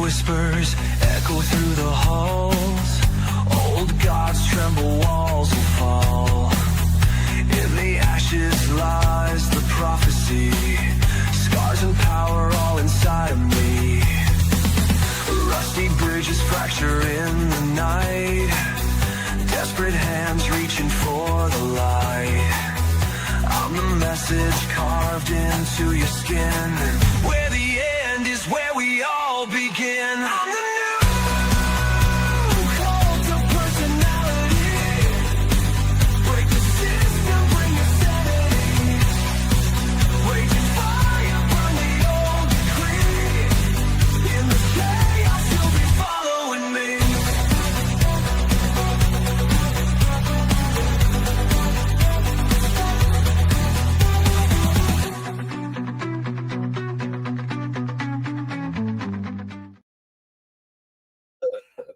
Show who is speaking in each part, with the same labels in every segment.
Speaker 1: whispers echo through the halls. Old gods tremble, walls will fall. In the ashes lies the prophecy. Scars and power all inside of me. Rusty bridges fracture in the night. Desperate hands reaching for the light. I'm the message carved into your skin. Where the end is where we all begin. I'm the new cult of personality. Break the system, bring your sanity. Raging fire, burn the old decree. In the chaos, you'll be following me.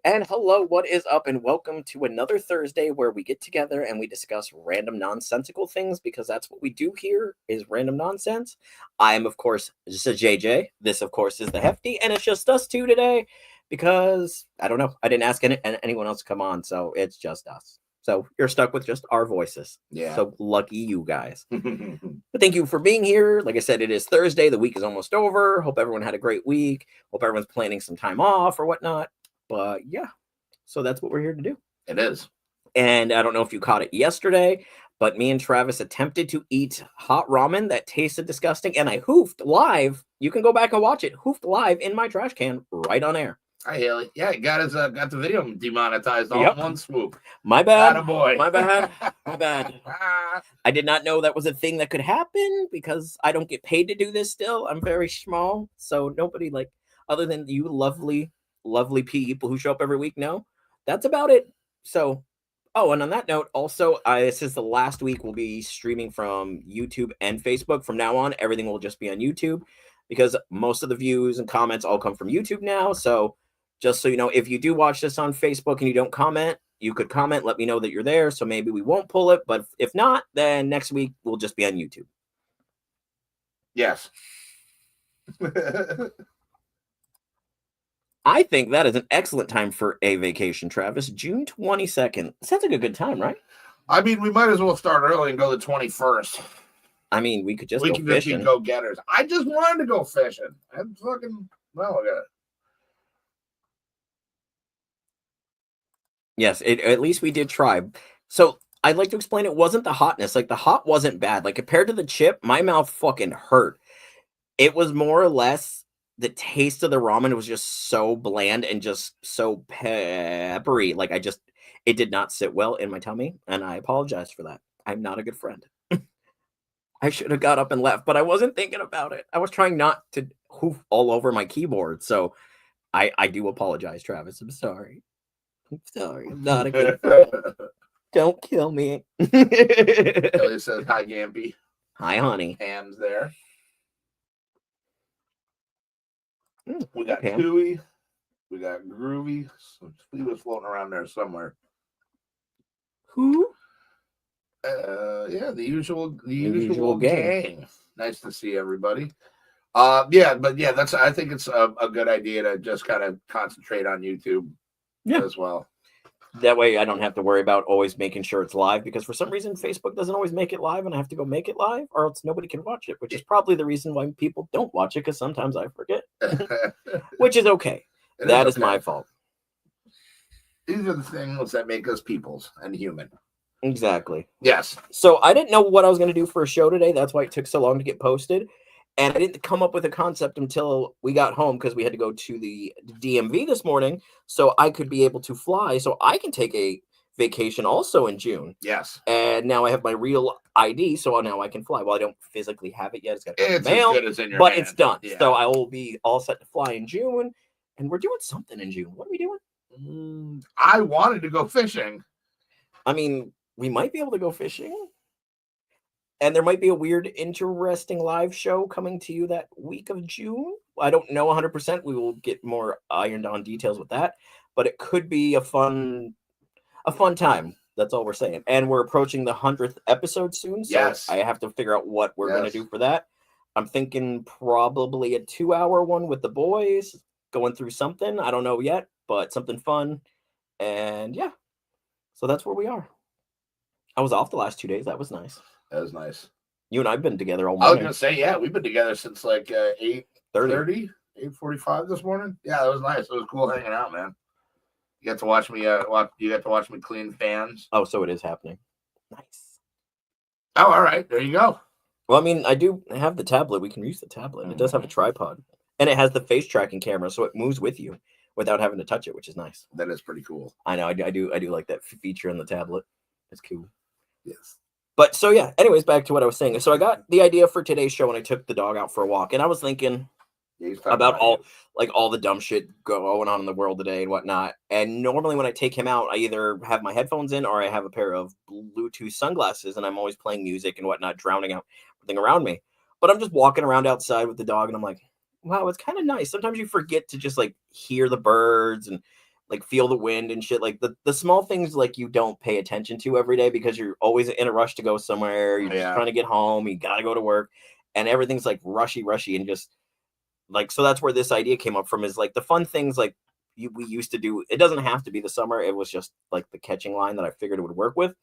Speaker 2: And hello, what is up, and welcome to another Thursday where we get together and we discuss random nonsensical things, because that's what we do here, is random nonsense. I am, of course, just a JJ. This, of course, is the Hefty, and it's just us two today because, I don't know, I didn't ask anyone else to come on, so it's just us. So you're stuck with just our voices.
Speaker 3: Yeah.
Speaker 2: So lucky you guys. But thank you for being here. Like I said, it is Thursday. The week is almost over. Hope everyone had a great week. Hope everyone's planning some time off or whatnot. But yeah, so that's what we're here to do.
Speaker 3: It is.
Speaker 2: And I don't know if you caught it yesterday, but me and Travis attempted to eat hot ramen that tasted disgusting, and I hoofed live. You can go back and watch it. Hoofed live in my trash can right on air.
Speaker 3: Hi, Haley. Yeah, he got the video demonetized all in one swoop.
Speaker 2: My bad.
Speaker 3: Attaboy.
Speaker 2: My bad. My bad. I did not know that was a thing that could happen because I don't get paid to do this still. I'm very small. So nobody, like, other than you lovely people who show up every week, know. That's about it. So, oh, and on that note, also, this is the last week we'll be streaming from YouTube and Facebook. From now on, everything will just be on YouTube because most of the views and comments all come from YouTube now. So just so you know, if you do watch this on Facebook and you don't comment, you could comment, let me know that you're there. So maybe we won't pull it. But if not, then next week we'll just be on YouTube.
Speaker 3: Yes.
Speaker 2: I think that is an excellent time for a vacation, Travis. June 22nd. Sounds like a good time, right?
Speaker 3: I mean, we might as well start early and go the 21st.
Speaker 2: I mean, we could just
Speaker 3: go
Speaker 2: go fishing.
Speaker 3: Just be go-getters. I just wanted to go fishing. I'm fucking, well, I got it.
Speaker 2: Yes, at least we did try. So I'd like to explain, it wasn't the hotness. Like, the hot wasn't bad. Like, compared to the chip, my mouth fucking hurt. It was more or less the taste of the ramen was just so bland and just so peppery. Like, it did not sit well in my tummy, and I apologize for that. I'm not a good friend. I should have got up and left, but I wasn't thinking about it. I was trying not to hoof all over my keyboard, so I do apologize, Travis. I'm sorry. I'm sorry. I'm not a good friend. Don't kill me.
Speaker 3: Kelly says, hi, Gampy.
Speaker 2: Hi, honey.
Speaker 3: Ham's there. We got
Speaker 2: Pam.
Speaker 3: Tui. We got Groovy. He was floating around there somewhere.
Speaker 2: Who?
Speaker 3: Yeah, the usual gang. Nice to see everybody. I think it's a good idea to just kind of concentrate on YouTube as well.
Speaker 2: That way I don't have to worry about always making sure it's live, because for some reason Facebook doesn't always make it live and I have to go make it live, or else nobody can watch it, which is probably the reason why people don't watch it, because sometimes I forget. Which is okay. That is my fault.
Speaker 3: These are the things that make us peoples and human.
Speaker 2: Exactly.
Speaker 3: Yes.
Speaker 2: So I didn't know what I was going to do for a show today. That's why it took so long to get posted. And I didn't come up with a concept until we got home, because we had to go to the DMV this morning so I could be able to fly, so I can take a vacation also in June.
Speaker 3: Yes.
Speaker 2: And now I have my real ID, so now I can fly. Well, I don't physically have it yet. It's got
Speaker 3: it's
Speaker 2: mail,
Speaker 3: as good as in your
Speaker 2: but
Speaker 3: hand.
Speaker 2: it's done.
Speaker 3: Yeah.
Speaker 2: So I will be all set to fly in June. And we're doing something in June. What are we doing?
Speaker 3: I wanted to go fishing.
Speaker 2: I mean, we might be able to go fishing. And there might be a weird, interesting live show coming to you that week of June. I don't know 100%. We will get more ironed on details with that. But it could be a fun time. That's all we're saying. And we're approaching the 100th episode soon. So
Speaker 3: yes.
Speaker 2: I have to figure out what we're going to do for that. I'm thinking probably a 2-hour one with the boys. going through something. I don't know yet, but something fun. And yeah, so that's where we are. I was off the last 2 days. That was nice.
Speaker 3: That was nice.
Speaker 2: You and I've been together all
Speaker 3: I was
Speaker 2: morning.
Speaker 3: gonna say, yeah, we've been together since like 8:30, 8:45 this morning. Yeah, that was nice. It was cool hanging out, man. You got to watch me. You got to watch me clean fans.
Speaker 2: Oh, so it is happening. Nice.
Speaker 3: Oh, all right. There you go.
Speaker 2: Well, I mean, I do have the tablet. We can use the tablet. It does have a tripod, and it has the face tracking camera, so it moves with you without having to touch it, which is nice.
Speaker 3: That is pretty cool.
Speaker 2: I know. I do like that feature on the tablet. It's cool.
Speaker 3: Yes.
Speaker 2: But so yeah. Anyways, back to what I was saying. So I got the idea for today's show when I took the dog out for a walk, and I was thinking about all the dumb shit going on in the world today and whatnot. And normally when I take him out, I either have my headphones in or I have a pair of Bluetooth sunglasses, and I'm always playing music and whatnot, drowning out everything around me. But I'm just walking around outside with the dog, and I'm like, wow, it's kind of nice. Sometimes you forget to just like hear the birds and like feel the wind and shit. Like the small things like you don't pay attention to every day because you're always in a rush to go somewhere. You're just trying to get home. You got to go to work, and everything's like rushy and just like, so that's where this idea came up from, is like the fun things like we used to do. It doesn't have to be the summer. It was just like the catching line that I figured it would work with,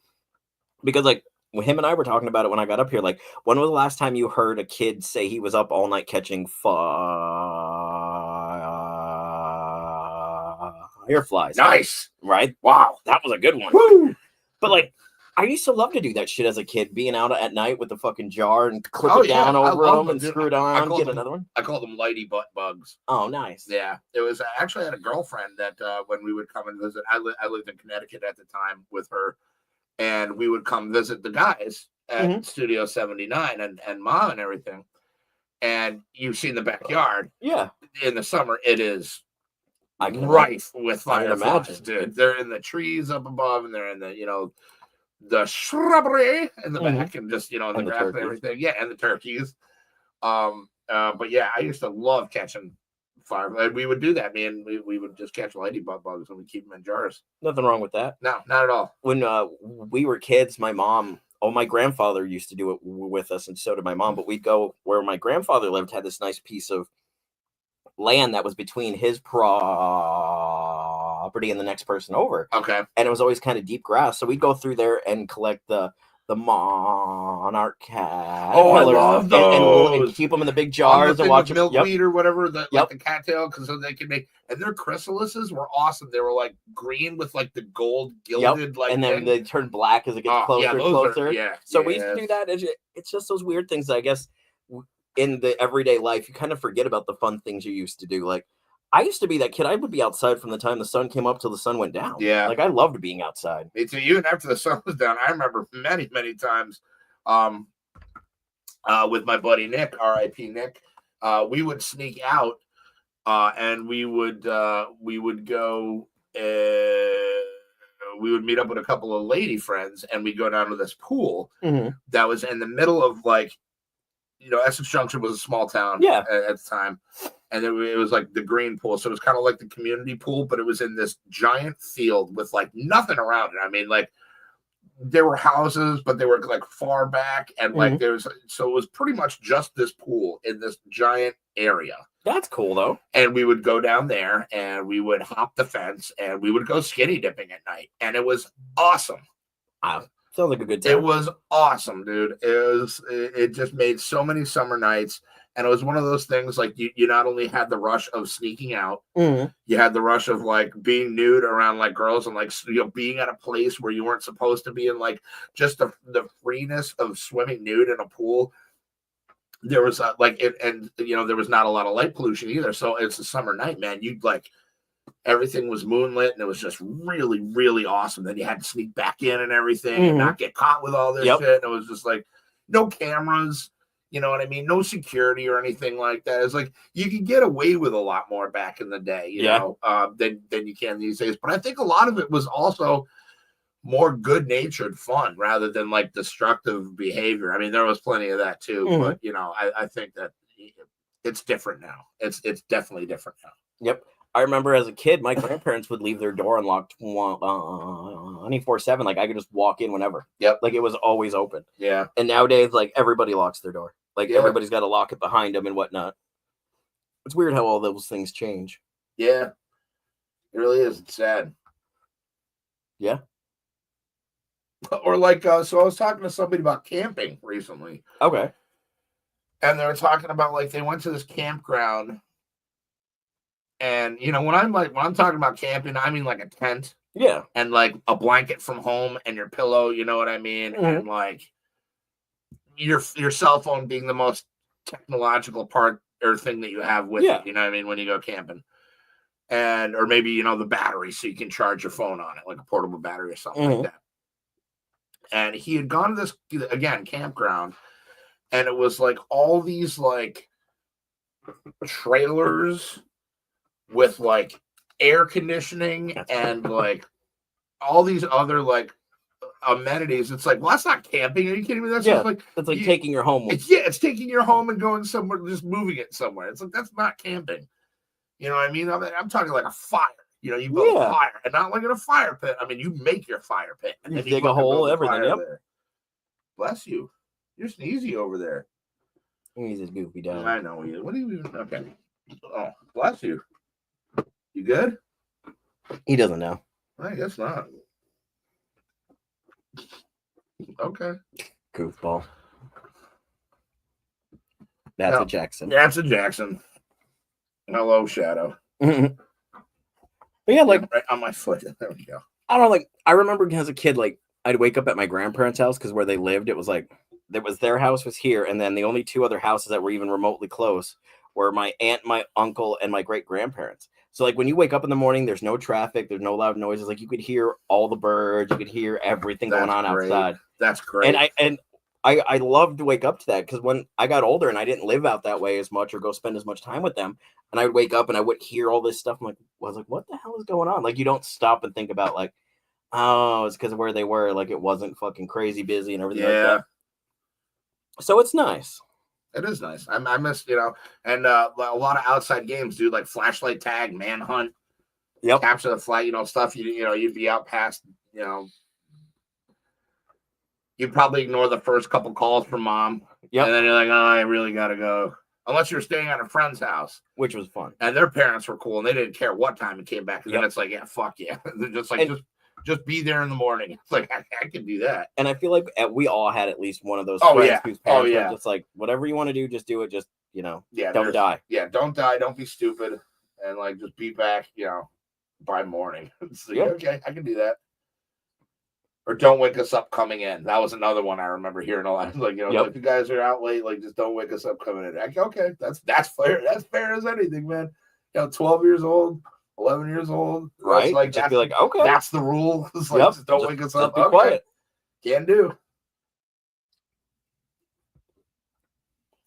Speaker 2: because like him and I were talking about it when I got up here. Like, when was the last time you heard a kid say he was up all night catching fireflies?
Speaker 3: Nice.
Speaker 2: Right?
Speaker 3: Wow.
Speaker 2: That was a good one.
Speaker 3: Woo!
Speaker 2: But like, I used to love to do that shit as a kid, being out at night with the fucking jar and clip it down over them and screw it on, get another one.
Speaker 3: I call them lighty butt bugs.
Speaker 2: Oh, nice.
Speaker 3: Yeah. It was, I actually had a girlfriend that when we would come and visit, I lived in Connecticut at the time with her, and we would come visit the guys at Studio 79 and Mom and everything. And you've seen the backyard.
Speaker 2: Yeah.
Speaker 3: In the summer, it is rife with fireflies, dude. They're in the trees up above, and they're in the, the shrubbery in the back, and just, in the grass and everything. Yeah, and the turkeys. But yeah, I used to love catching fireflies. We would do that, man. We would just catch lady butt bugs and we keep them in jars.
Speaker 2: Nothing wrong with that.
Speaker 3: No, not at all.
Speaker 2: When we were kids, my grandfather used to do it with us, and so did my mom. But we'd go where my grandfather lived, had this nice piece of land that was between his property and the next person over.
Speaker 3: Okay.
Speaker 2: And it was always kind of deep grass. So we'd go through there and collect the monarch cat.
Speaker 3: Oh, I love those.
Speaker 2: And keep them in the big jars and watch them.
Speaker 3: Milkweed or whatever, like the cattail, because so they can make. And their chrysalises were awesome. They were like green with like the gold gilded, like,
Speaker 2: and then they turn black as it gets closer and closer. So we used to do that. It's just those weird things that I guess in the everyday life you kind of forget about the fun things you used to do. Like, I used to be that kid. I would be outside from the time the sun came up till the sun went down.
Speaker 3: Yeah.
Speaker 2: Like, I loved being outside.
Speaker 3: Me too. Even after the sun was down, I remember many, many times with my buddy Nick, R.I.P. Nick, we would sneak out and we would go, we would meet up with a couple of lady friends, and we'd go down to this pool that was in the middle of, like, Essex Junction was a small town at the time. And it was like the green pool. So it was kind of like the community pool, but it was in this giant field with like nothing around it. I mean, like, there were houses, but they were like far back. And like so it was pretty much just this pool in this giant area.
Speaker 2: That's cool though.
Speaker 3: And we would go down there and we would hop the fence and we would go skinny dipping at night. And it was awesome.
Speaker 2: Wow. Sounds like a good time.
Speaker 3: It was awesome, dude. It just made so many summer nights. And it was one of those things, like, you not only had the rush of sneaking out, you had the rush of like being nude around like girls, and like, being at a place where you weren't supposed to be, and like just the freeness of swimming nude in a pool. There was there was not a lot of light pollution either. So it's a summer night, man. You'd like, everything was moonlit, and it was just really, really awesome. Then you had to sneak back in and everything and not get caught with all this shit. And it was just like no cameras. You know what I mean? No security or anything like that. It's like you could get away with a lot more back in the day, you know, than you can these days. But I think a lot of it was also more good-natured fun rather than like destructive behavior. I mean, there was plenty of that too, but I think that it's different now. It's definitely different now.
Speaker 2: Yep. I remember as a kid, my grandparents would leave their door unlocked 24/7. Like, I could just walk in whenever.
Speaker 3: Yep.
Speaker 2: Like, it was always open.
Speaker 3: Yeah.
Speaker 2: And nowadays, like, everybody locks their door. Like, everybody's got to lock it behind them and whatnot. It's weird how all those things change.
Speaker 3: Yeah, it really is. It's sad.
Speaker 2: Yeah.
Speaker 3: Or like, so I was talking to somebody about camping recently,
Speaker 2: Okay.
Speaker 3: and they were talking about like they went to this campground, and when I'm talking about camping, I mean like a tent,
Speaker 2: Yeah,
Speaker 3: and like a blanket from home and your pillow. You know what I mean?
Speaker 2: Mm-hmm.
Speaker 3: And like your cell phone being the most technological part or thing that you have with
Speaker 2: Yeah.
Speaker 3: it. You know what I mean? When you go camping. And or maybe the battery so you can charge your phone on it, like a portable battery or something like that. And he had gone to this again campground, and it was like all these like trailers with like air conditioning and like all these other like amenities. It's like, well, that's not camping. Are you kidding me? That's just like
Speaker 2: it's like taking your home.
Speaker 3: It's taking your home and going somewhere, just moving it somewhere. It's like that's not camping. You know what I mean? I'm talking like a fire. You build a fire, and not like in a fire pit. I mean, you make your fire pit, and
Speaker 2: you
Speaker 3: then
Speaker 2: dig a hole, everything. Yep.
Speaker 3: There. Bless you. You're sneezy over there.
Speaker 2: He's just goofy down.
Speaker 3: I know you. What do you even? Okay. Oh, bless you. You good?
Speaker 2: He doesn't know.
Speaker 3: I guess not. Okay.
Speaker 2: Goofball. That's a Jackson.
Speaker 3: That's a Jackson. Hello, Shadow.
Speaker 2: But yeah, like
Speaker 3: right on my foot. There we go.
Speaker 2: I don't know, like I remember as a kid, like I'd wake up at my grandparents' house because where they lived, it was like their house was here, and then the only two other houses that were even remotely close were my aunt, my uncle, and my great grandparents. So like when you wake up in the morning, there's no traffic, there's no loud noises. Like you could hear all the birds, you could hear everything going on outside.
Speaker 3: That's great.
Speaker 2: And I loved to wake up to that because when I got older and I didn't live out that way as much or go spend as much time with them, and I would wake up and I would hear all this stuff. I was like, what the hell is going on? Like you don't stop and think about like, oh, it's because of where they were. Like it wasn't fucking crazy busy and everything like that. So it's nice.
Speaker 3: It is nice. I miss, and a lot of outside games, dude, like flashlight tag, manhunt, capture the flag, stuff. You'd be out past, you'd probably ignore the first couple calls from mom. And then you're like, oh, I really got to go. Unless you're staying at a friend's house.
Speaker 2: Which was fun.
Speaker 3: And their parents were cool and they didn't care what time it came back. And then it's like, yeah, fuck yeah. They're just like, just be there in the morning. It's like, I can do that.
Speaker 2: And I feel like we all had at least one of those friends whose parents were just like, whatever you want to do, just do it. Just, don't die.
Speaker 3: Yeah, don't die. Don't be stupid. And like, just be back, by morning. It's like, okay, I can do that. Or don't wake us up coming in. That was another one I remember hearing a lot. Like, if you guys are out late, like, just don't wake us up coming in. Like, okay, that's fair. That's fair as anything, man. 12 years old, 11 years old.
Speaker 2: Right.
Speaker 3: Like,
Speaker 2: just be like, okay.
Speaker 3: That's the rule. It's like, just don't wake us up.
Speaker 2: Be quiet.
Speaker 3: Can do.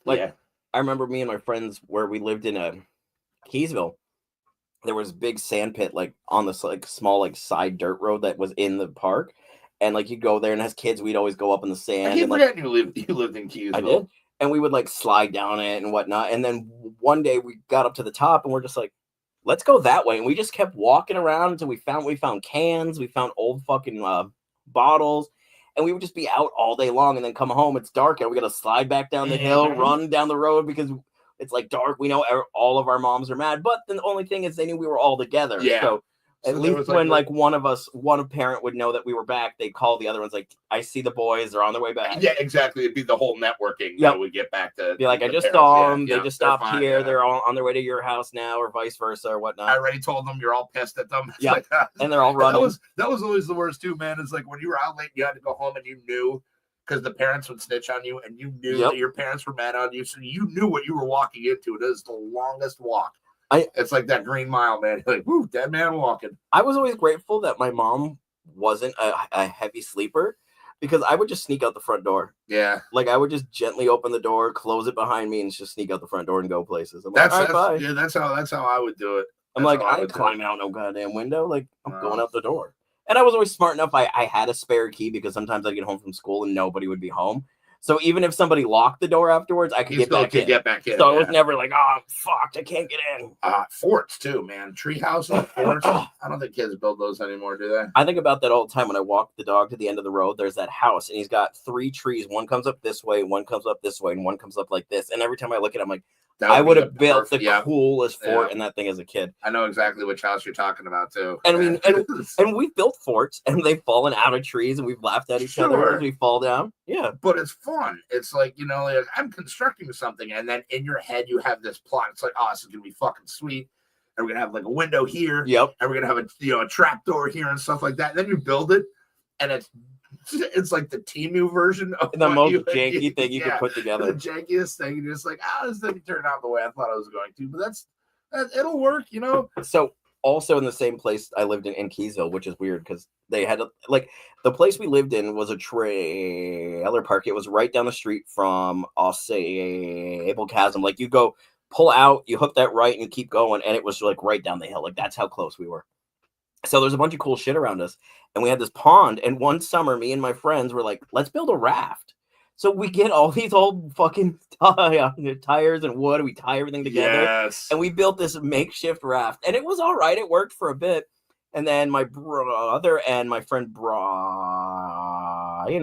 Speaker 2: Like, I remember me and my friends where we lived in Keysville. There was a big sand pit, like, on this, like, small, like, side dirt road that was in the park. And like you'd go there, and as kids, we'd always go up in the sand.
Speaker 3: I keep
Speaker 2: forgetting
Speaker 3: you lived in Keysville.
Speaker 2: I did, and we would like slide down it and whatnot. And then one day we got up to the top, and we're just like, "Let's go that way." And we just kept walking around until we found cans, we found old fucking bottles, and we would just be out all day long. And then come home, it's dark, and we got to slide back down the hill, run down the road because it's like dark. We know all of our moms are mad, but the only thing is they knew we were all together.
Speaker 3: Yeah.
Speaker 2: So at least when like one parent would know that we were back, they'd call the other ones like, I see the boys, they're on their way back.
Speaker 3: Yeah, exactly. It'd be the whole networking that we get back to.
Speaker 2: Be like, I just saw them. They just stopped here. They're all on their way to your house now, or vice versa, or whatnot.
Speaker 3: I already told them you're all pissed at them.
Speaker 2: Yeah, and they're all running.
Speaker 3: That was always the worst too, man. It's like when you were out late, you had to go home, and you knew because the parents would snitch on you, and you knew that your parents were mad on you, so you knew what you were walking into. It is the longest walk. It's like that Green Mile, man. Like, woo, dead man walking.
Speaker 2: I was always grateful that my mom wasn't a heavy sleeper because I would just sneak out the front door.
Speaker 3: Yeah.
Speaker 2: Like, I would just gently open the door, close it behind me, and just sneak out the front door and go places. I'm
Speaker 3: that's
Speaker 2: bye.
Speaker 3: Yeah, that's how I would do it.
Speaker 2: I'm like, I ain't climbing out no goddamn window. Like, I'm going out the door. And I was always smart enough. I had a spare key because sometimes I'd get home from school and nobody would be home. So even if somebody locked the door afterwards, I could get back in. So it was never like, oh, fuck, I can't get in.
Speaker 3: Forts, too, man. Treehouse and forts. I don't think kids build those anymore, do they?
Speaker 2: I think about that all the time when I walk the dog to the end of the road. There's that house, and he's got 3 trees. One comes up this way, one comes up this way, and one comes up like this. And every time I look at it, I'm like, I would have built the coolest fort in that thing as a kid.
Speaker 3: I know exactly which house you're talking about too.
Speaker 2: And I mean, and we've built forts and they've fallen out of trees and we've laughed at each other as we fall down. Yeah,
Speaker 3: but it's fun. It's like, you know, like I'm constructing something, and then in your head you have this plot. It's like, oh, this is gonna be fucking sweet, and we're gonna have like a window here.
Speaker 2: Yep.
Speaker 3: And we're gonna have a trap door here and stuff like that. And then you build it, and it's like the Temu version of
Speaker 2: the most janky thing you could put together.
Speaker 3: The jankiest thing. You're just like, this didn't turn out the way I thought it was going to, but it'll work, you know.
Speaker 2: So also in the same place I lived in Keysville, which is weird because they had the place we lived in was a trailer park. It was right down the street from Able Chasm. Like you go pull out, you hook that right, and you keep going, and it was like right down the hill. Like that's how close we were. So there's a bunch of cool shit around us. And we had this pond. And one summer, me and my friends were like, let's build a raft. So we get all these old fucking tires and wood. And we tie everything together.
Speaker 3: Yes.
Speaker 2: And we built this makeshift raft. And it was all right. It worked for a bit. And then my brother and my friend Brian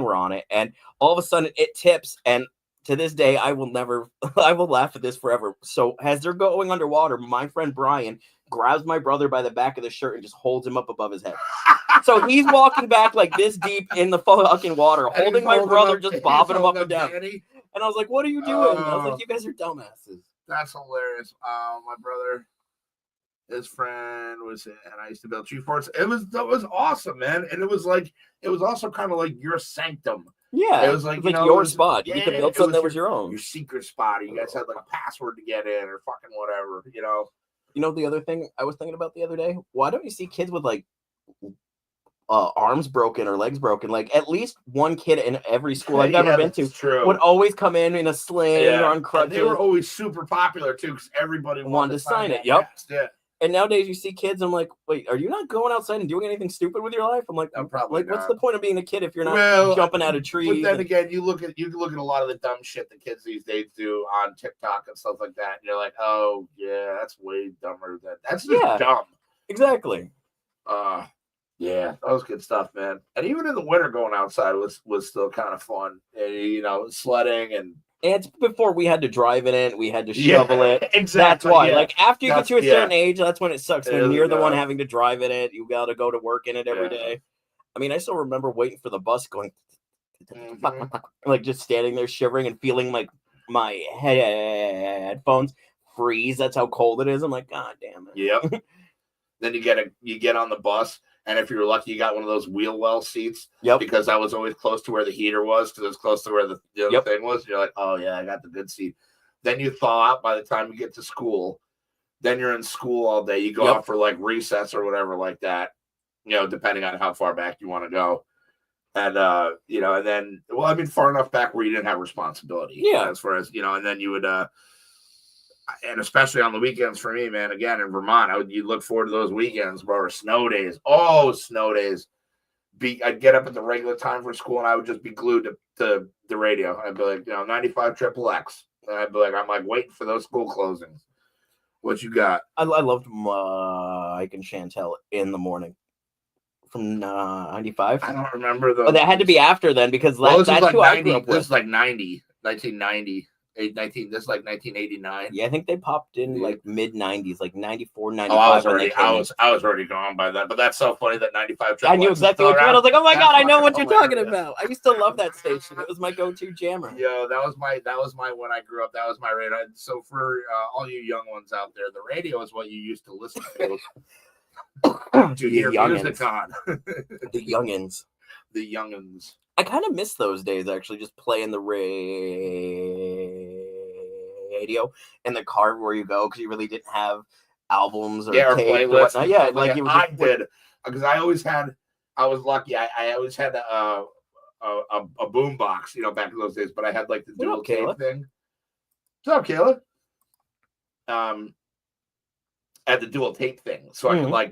Speaker 2: were on it. And all of a sudden it tips. And to this day, I will laugh at this forever. So as they're going underwater, my friend Brian grabs my brother by the back of the shirt and just holds him up above his head. So he's walking back like this deep in the fucking water, holding my brother, just bobbing him up and down. And I was like, what are you doing? I was like, you guys are dumbasses.
Speaker 3: That's hilarious. My brother, his friend was in, and I used to build tree forts. That was awesome, man. And it was also kind of like your sanctum.
Speaker 2: Yeah,
Speaker 3: it was like
Speaker 2: your spot. You could build something that was your own.
Speaker 3: Your secret spot. You guys had like a password to get in or fucking whatever, you know.
Speaker 2: You know the other thing I was thinking about the other day? Why don't you see kids with like arms broken or legs broken? Like at least one kid in every school I've ever been to would always come in a sling or on crutches.
Speaker 3: They were always super popular too because everybody wanted to sign it.
Speaker 2: Yep.
Speaker 3: Yeah.
Speaker 2: And nowadays you see kids, I'm like, wait, are you not going outside and doing anything stupid with your life? I'm like,
Speaker 3: probably
Speaker 2: what's the point of being a kid if you're not jumping out of trees?
Speaker 3: But then again, you look at a lot of the dumb shit that kids these days do on TikTok and stuff like that, and you're like, oh yeah, that's way dumber than that's just dumb.
Speaker 2: Exactly.
Speaker 3: Yeah, that was good stuff, man. And even in the winter, going outside was still kind of fun. And, you know, sledding and
Speaker 2: it's before we had to drive in it. We had to shovel it.
Speaker 3: Exactly.
Speaker 2: That's why. Yeah. Like after you get to a certain age, that's when it sucks. When you're the one having to drive in it, you got to go to work in it every day. I mean, I still remember waiting for the bus going, like just standing there shivering and feeling like my headphones freeze. That's how cold it is. I'm like, God damn it.
Speaker 3: Yep. Then you get on the bus. And if you're lucky, you got one of those wheel well seats.
Speaker 2: Yep.
Speaker 3: Because I was always close to where the heater was, because it was close to where the other thing was. You're like, oh yeah, I got the good seat. Then you thaw out by the time you get to school. Then you're in school all day. You go out for like recess or whatever like that. You know, depending on how far back you want to go. And you know, and then far enough back where you didn't have responsibility.
Speaker 2: Yeah.
Speaker 3: As far as, you know, and then you would and especially on the weekends for me, man, again, in Vermont, you look forward to those weekends, bro, or snow days. Oh, snow days. I'd get up at the regular time for school, and I would just be glued to the radio. I'd be like, 95 XXX. And I'd be like, I'm like waiting for those school closings. What you got?
Speaker 2: I loved Mike and Chantel in the morning from 95.
Speaker 3: I don't remember those.
Speaker 2: Oh, that had to be after then, because that's
Speaker 3: like
Speaker 2: who
Speaker 3: 90,
Speaker 2: I grew up with.
Speaker 3: This is like 1990. This is like 1989.
Speaker 2: Yeah, I think they popped in like mid 90s, like 94, 95.
Speaker 3: I was already gone by that, but that's so funny that 95.
Speaker 2: I knew exactly what you meant. I was like, oh my God, I know what you're talking about. I used to love that station. It was my go-to jammer.
Speaker 3: Yeah, that was my when I grew up. That was my radio. So for all you young ones out there, the radio is what you used to listen to. To hear music on.
Speaker 2: The youngins.
Speaker 3: The youngins.
Speaker 2: I kind of miss those days, actually, just playing the radio in the car where you go, because you really didn't have albums or
Speaker 3: or playlists.
Speaker 2: I
Speaker 3: did, because I was lucky. I always had a boom box, back in those days, but I had like the dual tape thing. What's up, Kayla? I had the dual tape thing, so I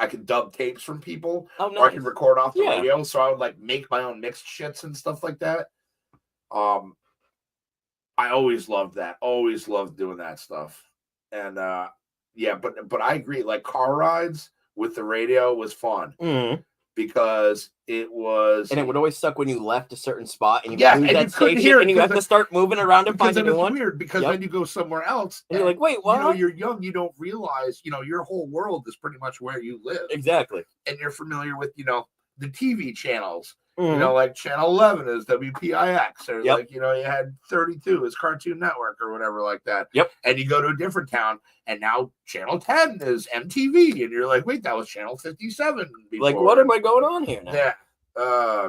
Speaker 3: could dub tapes from people, or I could record off the radio. So I would like make my own mixed shits and stuff like that. I always loved that. Always loved doing that stuff. And but I agree. Like car rides with the radio was fun because it was,
Speaker 2: and it would always suck when you left a certain spot and you
Speaker 3: yeah,
Speaker 2: lose
Speaker 3: and
Speaker 2: that
Speaker 3: you couldn't
Speaker 2: station
Speaker 3: hear it
Speaker 2: and you have to start moving around to find a new one.
Speaker 3: Weird because
Speaker 2: Yep.
Speaker 3: then you go somewhere else
Speaker 2: And you're like, wait, what?
Speaker 3: You know, you're young, you don't realize, you know, your whole world is pretty much where you live.
Speaker 2: Exactly.
Speaker 3: And you're familiar with, you know, the TV channels.
Speaker 2: Mhm.
Speaker 3: You know, like Channel 11 is WPIX, or
Speaker 2: Yep.
Speaker 3: like, you know, you had 32 is Cartoon Network or whatever like that.
Speaker 2: Yep.
Speaker 3: And you go to a different town, and now Channel 10 is MTV, and you're like, wait, that was Channel 57 before.
Speaker 2: Like, what am I going on here now?
Speaker 3: Yeah.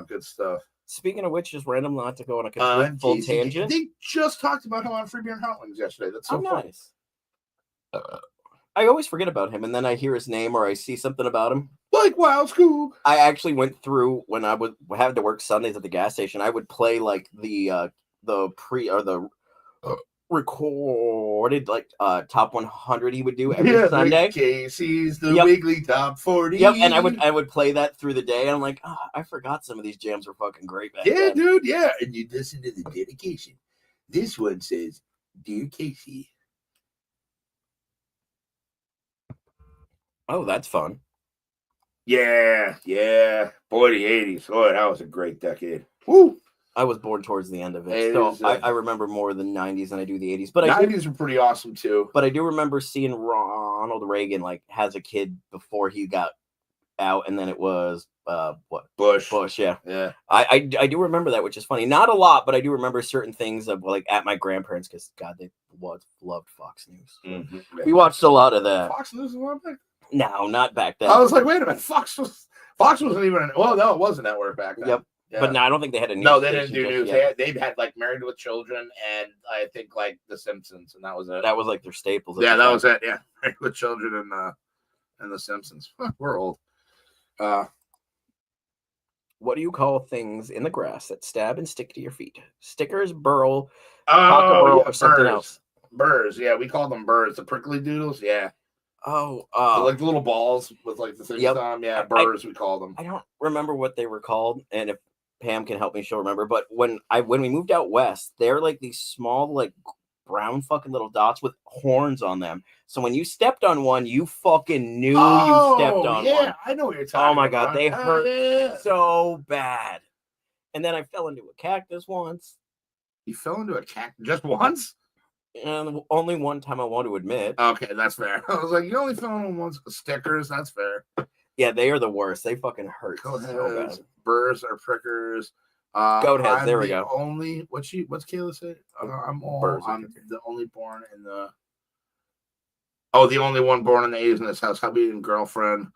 Speaker 3: Good stuff.
Speaker 2: Speaking of which, just random, not to go on a complete full tangent.
Speaker 3: They just talked about him on Free Beer and Hot Wings yesterday. That's so funny.
Speaker 2: Nice. I always forget about him, and then I hear his name or I see something about him.
Speaker 3: Like Wild Scoob.
Speaker 2: I actually went through when I would have to work Sundays at the gas station. I would play like the recorded like top 100 he would do every Sunday.
Speaker 3: Like Casey's the Wiggly Top 40.
Speaker 2: Yep, and I would play that through the day. And I'm like, I forgot some of these jams were fucking great back then.
Speaker 3: Dude, yeah. And you listen to the dedication. This one says, "Dear Casey."
Speaker 2: Oh, that's fun.
Speaker 3: Yeah. Boy, the 80s. Boy, that was a great decade. Woo!
Speaker 2: I was born towards the end of it, so I remember more of the 90s than I do the 80s. But
Speaker 3: 90s were pretty awesome, too.
Speaker 2: But I do remember seeing Ronald Reagan, like, has a kid before he got out, and then it was, Bush, yeah.
Speaker 3: Yeah.
Speaker 2: I do remember that, which is funny. Not a lot, but I do remember certain things of, like, at my grandparents', because, God, they loved Fox News.
Speaker 3: Mm-hmm.
Speaker 2: We watched a lot of that.
Speaker 3: Fox News was on back?
Speaker 2: No, not back then.
Speaker 3: I was like, wait a minute, Fox wasn't even no, it was a network back then.
Speaker 2: Yep. Yeah. But no, I don't think they had a news.
Speaker 3: No, they didn't do news. They've had like Married with Children and I think like The Simpsons, and that was it.
Speaker 2: That was like their staples.
Speaker 3: Yeah, that was it. Yeah, Married with Children and The Simpsons. We're old.
Speaker 2: What do you call things in the grass that stab and stick to your feet? Stickers, burl, or something else?
Speaker 3: Burrs. Yeah, we call them burrs. The prickly doodles. Yeah.
Speaker 2: Oh,
Speaker 3: like the little balls with like the things on them. Yeah, burrs we call them.
Speaker 2: I don't remember what they were called, and if Pam can help me, she'll remember. But when we moved out west, they're like these small, like brown fucking little dots with horns on them. So when you stepped on one, you fucking knew you stepped on one.
Speaker 3: Yeah, I know what you're talking about.
Speaker 2: Oh my God, they hurt so bad. And then I fell into a cactus once.
Speaker 3: You fell into a cactus just once?
Speaker 2: And only one time I want to admit.
Speaker 3: Okay, that's fair. I was like, you only fell into once. Stickers, that's fair.
Speaker 2: Yeah, they are the worst. They fucking hurt.
Speaker 3: So bad. Burrs or prickers.
Speaker 2: Goat heads. There we go.
Speaker 3: What's Kayla say? I'm the only born in the. Oh, the only one born in the 80s in this house. Hubby and girlfriend,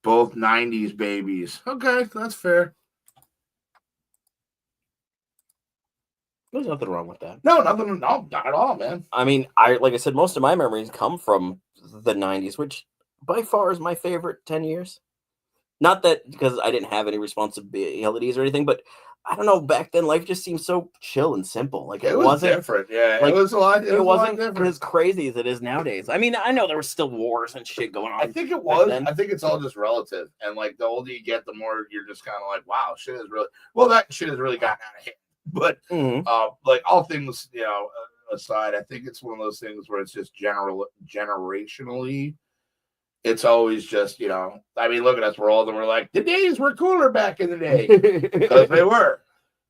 Speaker 3: both 90s babies. Okay, that's fair.
Speaker 2: There's nothing wrong with that.
Speaker 3: No, not at all, man.
Speaker 2: I mean, like I said, most of my memories come from the 90s, which by far is my favorite 10 years. Not that because I didn't have any responsibilities or anything, but I don't know. Back then, life just seemed so chill and simple. Like it wasn't
Speaker 3: different. Yeah,
Speaker 2: like,
Speaker 3: it was a lot.
Speaker 2: It wasn't as crazy as it is nowadays. I mean, I know there were still wars and shit going on.
Speaker 3: I think it was. I think it's all just relative, and like the older you get, the more you're just kind of like, wow, shit is really that shit has really gotten out of hand. But like all things, aside, I think it's one of those things where it's just generationally. It's always just, I mean, look at us, we're old and we're like, the days were cooler back in the day because they were.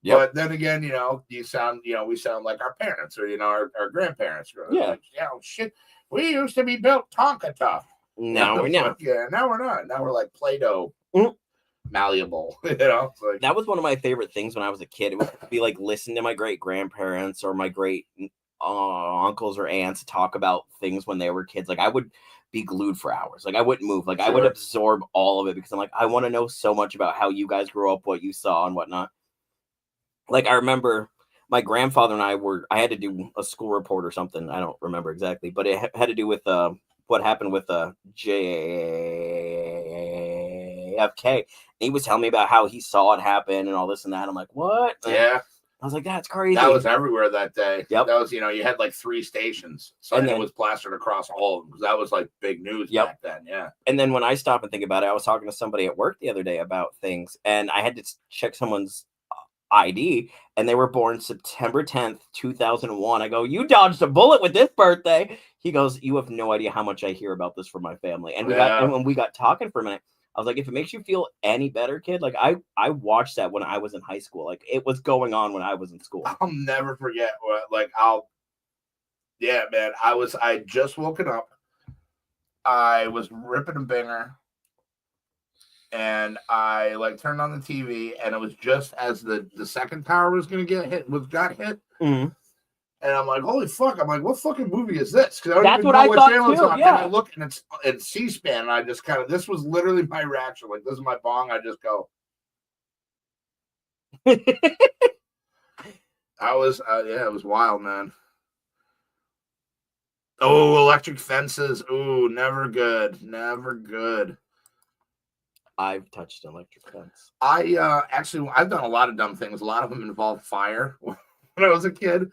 Speaker 3: Yep. But then again, we sound like our parents or, our grandparents.
Speaker 2: Yeah.
Speaker 3: Like, shit, we used to be built Tonka tough.
Speaker 2: Now we're not.
Speaker 3: Yeah, now we're not. Now we're like Play-Doh. Malleable, like,
Speaker 2: that was one of my favorite things when I was a kid. It would be like listening to my great grandparents or my great uncles or aunts talk about things when they were kids. Like I would be glued for hours. Like I wouldn't move. Like I would absorb all of it because I'm like, I want to know so much about how you guys grew up, what you saw and whatnot. Like I remember my grandfather and I had to do a school report or something. I don't remember exactly, but it had to do with what happened with JFK. He was telling me about how he saw it happen and all this and that. I'm like, what?
Speaker 3: Yeah.
Speaker 2: I was like, that's crazy.
Speaker 3: That was everywhere that day.
Speaker 2: Yep.
Speaker 3: That was, you had like 3 stations. So it was plastered across all of them because that was like big news back then. Yeah.
Speaker 2: And then when I stop and think about it, I was talking to somebody at work the other day about things and I had to check someone's ID and they were born September 10th, 2001. I go, you dodged a bullet with this birthday. He goes, you have no idea how much I hear about this from my family. And when we got talking for a minute, I was like, if it makes you feel any better, kid, like I watched that when I was in high school. Like it was going on when I was in school.
Speaker 3: I'll never forget yeah, man. I just woken up. I was ripping a banger. And I like turned on the TV, and it was just as the second tower was gonna got hit.
Speaker 2: Mm-hmm.
Speaker 3: And I'm like, holy fuck! I'm like, what fucking movie is this? Because I don't
Speaker 2: That's
Speaker 3: even
Speaker 2: what
Speaker 3: know
Speaker 2: I
Speaker 3: what
Speaker 2: thought
Speaker 3: channel it's
Speaker 2: too,
Speaker 3: on.
Speaker 2: yeah.
Speaker 3: And I look, and it's C-SPAN, and I just kind of this was literally my reaction. Like, this is my bong. I just go. I was it was wild, man. Oh, electric fences. Ooh, never good. Never good.
Speaker 2: I've touched an electric fence.
Speaker 3: I've done a lot of dumb things. A lot of them involve fire when I was a kid.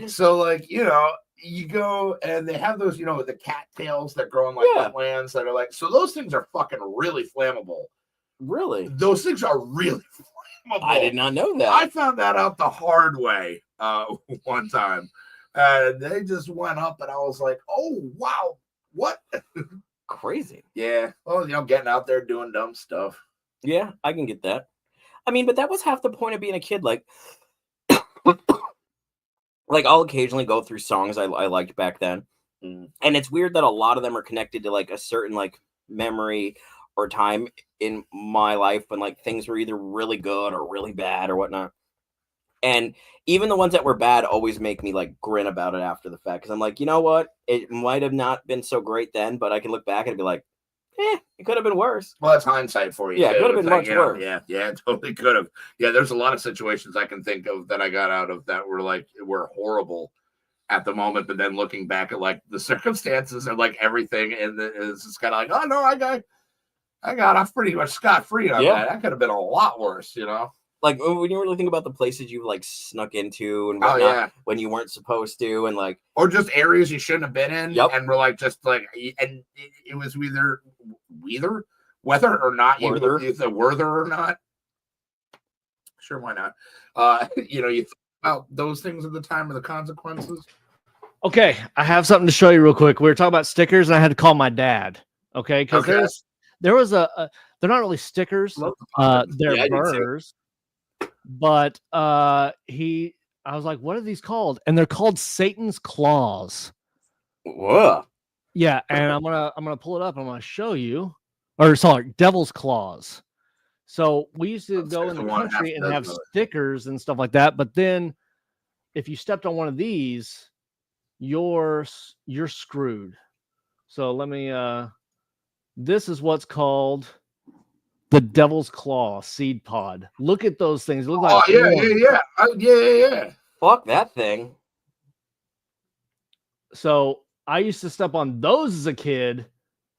Speaker 3: So like, you go and they have those, the cattails that grow in like wetlands that are like, so those things are fucking really flammable.
Speaker 2: Really?
Speaker 3: Those things are really flammable.
Speaker 2: I did not know that.
Speaker 3: I found that out the hard way one time. They just went up and I was like, oh wow, what?
Speaker 2: Crazy.
Speaker 3: Yeah. Well, getting out there doing dumb stuff.
Speaker 2: Yeah, I can get that. I mean, but that was half the point of being a kid. Like I'll occasionally go through songs I liked back then.
Speaker 3: Mm.
Speaker 2: And it's weird that a lot of them are connected to like a certain like memory or time in my life when like things were either really good or really bad or whatnot. And even the ones that were bad always make me like grin about it after the fact. Cause I'm like, you know what? It might have not been so great then, but I can look back and be like, it could have been worse.
Speaker 3: Well, that's hindsight for you.
Speaker 2: Yeah, it could have been much worse.
Speaker 3: Yeah, it totally could have. Yeah, there's a lot of situations I can think of that I got out of that were horrible at the moment, but then looking back at like the circumstances and like everything, and it's kind of like, oh no, I got off pretty much scot-free on that. That could have been a lot worse,
Speaker 2: Like when you really think about the places you like snuck into and whatnot when you weren't supposed to, and like,
Speaker 3: or just areas you shouldn't have been in,
Speaker 2: and
Speaker 3: we're like just like, and it was either whether or not either worther or not. Sure, why not? You think about those things at the time of the consequences.
Speaker 4: Okay, I have something to show you real quick. We were talking about stickers, and I had to call my dad. Okay, because there was they're not really stickers. They're burrs. But I was like, what are these called? And they're called Satan's Claws.
Speaker 2: Whoa.
Speaker 4: Yeah, and I'm gonna pull it up. I'm gonna show you. Or sorry, Devil's Claws. So we used to go in the country and have stickers and stuff like that. But then if you stepped on one of these, you're screwed. So let me this is what's called the Devil's Claw seed pod. Look at those things. They look like
Speaker 3: yeah.
Speaker 2: Fuck that thing.
Speaker 4: So I used to step on those as a kid.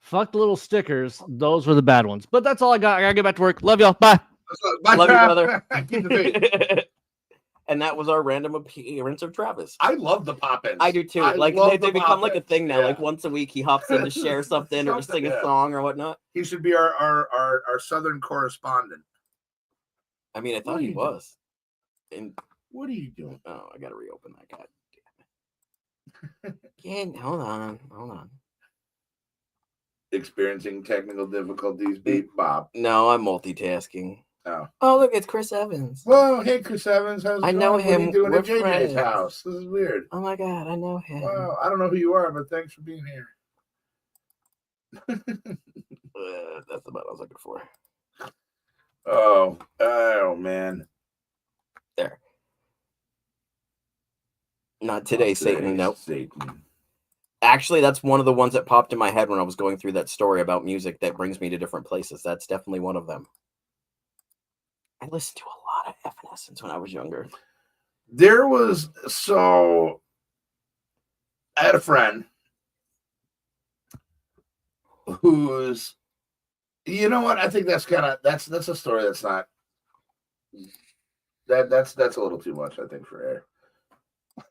Speaker 4: Fuck the little stickers. Those were the bad ones. But that's all I got. I gotta get back to work. Love y'all. Bye.
Speaker 2: Love you, brother. Keep the faith. And that was our random appearance of Travis.
Speaker 3: I love the pop-ins.
Speaker 2: I do too. They become like a thing now. Yeah. Like once a week he hops in to share something or to sing a song or whatnot.
Speaker 3: He should be our southern correspondent.
Speaker 2: I mean, I thought he was. And
Speaker 3: what are you doing?
Speaker 2: Oh, I gotta reopen that guy. Damn it. Hold on.
Speaker 3: Experiencing technical difficulties, beep Bob.
Speaker 2: No, I'm multitasking.
Speaker 3: Oh,
Speaker 2: look, it's Chris Evans.
Speaker 3: Whoa, hey, Chris Evans. How's it going?
Speaker 2: know him.
Speaker 3: What are you doing
Speaker 2: We're
Speaker 3: at JJ's
Speaker 2: friends.
Speaker 3: house? This is weird.
Speaker 2: Oh my God, I know him.
Speaker 3: Wow, I don't know who you are, but thanks for being here.
Speaker 2: That's the button I was looking for.
Speaker 3: Oh, man.
Speaker 2: There. Not today, Satan. Nope.
Speaker 3: Satan.
Speaker 2: Actually, that's one of the ones that popped in my head when I was going through that story about music that brings me to different places. That's definitely one of them. I listened to a lot of Evanescence when I was younger.
Speaker 3: I had a friend who's, you know what? I think that's a story that's not, that's a little too much, I think, for air.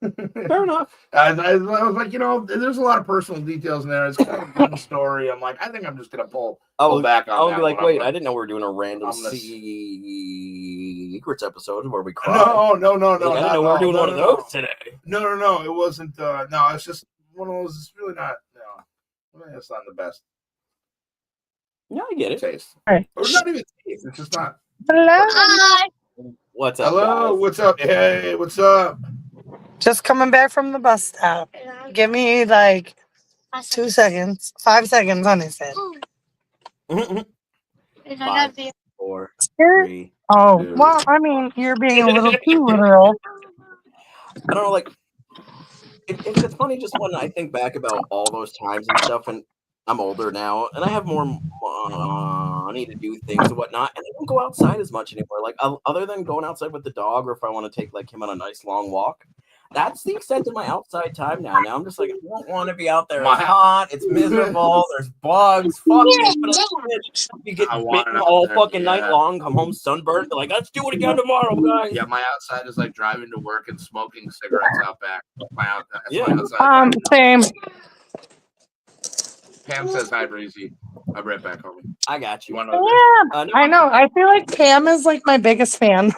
Speaker 2: Fair enough.
Speaker 3: I was like, there's a lot of personal details in there. It's kind of a fun story. I'm like, I think I'm just gonna pull back on that.
Speaker 2: I'll be like, wait, I didn't know we were doing a random secrets episode where we cry.
Speaker 3: No.
Speaker 2: I didn't know we were doing one of those today.
Speaker 3: No. It wasn't. No, it's just one of those. It's really not. No, it's not the best.
Speaker 2: No, I get it.
Speaker 3: Taste.
Speaker 5: Right.
Speaker 3: Or not even taste. It's just not.
Speaker 5: Hello.
Speaker 2: What's up?
Speaker 3: Hello.
Speaker 2: Guys?
Speaker 3: What's up? Hey, what's up?
Speaker 5: Just coming back from the bus stop. Give me like 2 seconds. 5 seconds, honey said.
Speaker 2: 5, 4,
Speaker 5: Here?
Speaker 2: 3.
Speaker 5: Oh,
Speaker 3: Dude.
Speaker 5: well, I mean, you're being a little too literal.
Speaker 2: I don't know, like it's funny just when I think back about all those times and stuff, and I'm older now, and I have more money to do things and whatnot, and I don't go outside as much anymore. Like other than going outside with the dog, or if I want to take like him on a nice long walk, that's the extent of my outside time now. Now I'm just like, I don't want to be out there. It's hot. It's miserable. There's bugs. Fuck this. But you get
Speaker 3: I want
Speaker 2: bitten
Speaker 3: it out
Speaker 2: all
Speaker 3: there,
Speaker 2: fucking night
Speaker 3: yeah.
Speaker 2: long. Come home sunburned. They're like, let's do it again tomorrow, guys.
Speaker 3: Yeah, my outside is like driving to work and smoking cigarettes out back. My
Speaker 2: Yeah.
Speaker 3: outside.
Speaker 5: Same.
Speaker 3: Pam says hi, Breezy. I'll be right back, homie.
Speaker 2: I got you.
Speaker 3: You want
Speaker 5: Yeah,
Speaker 3: to?
Speaker 5: I know. I feel like Pam is like my biggest fan.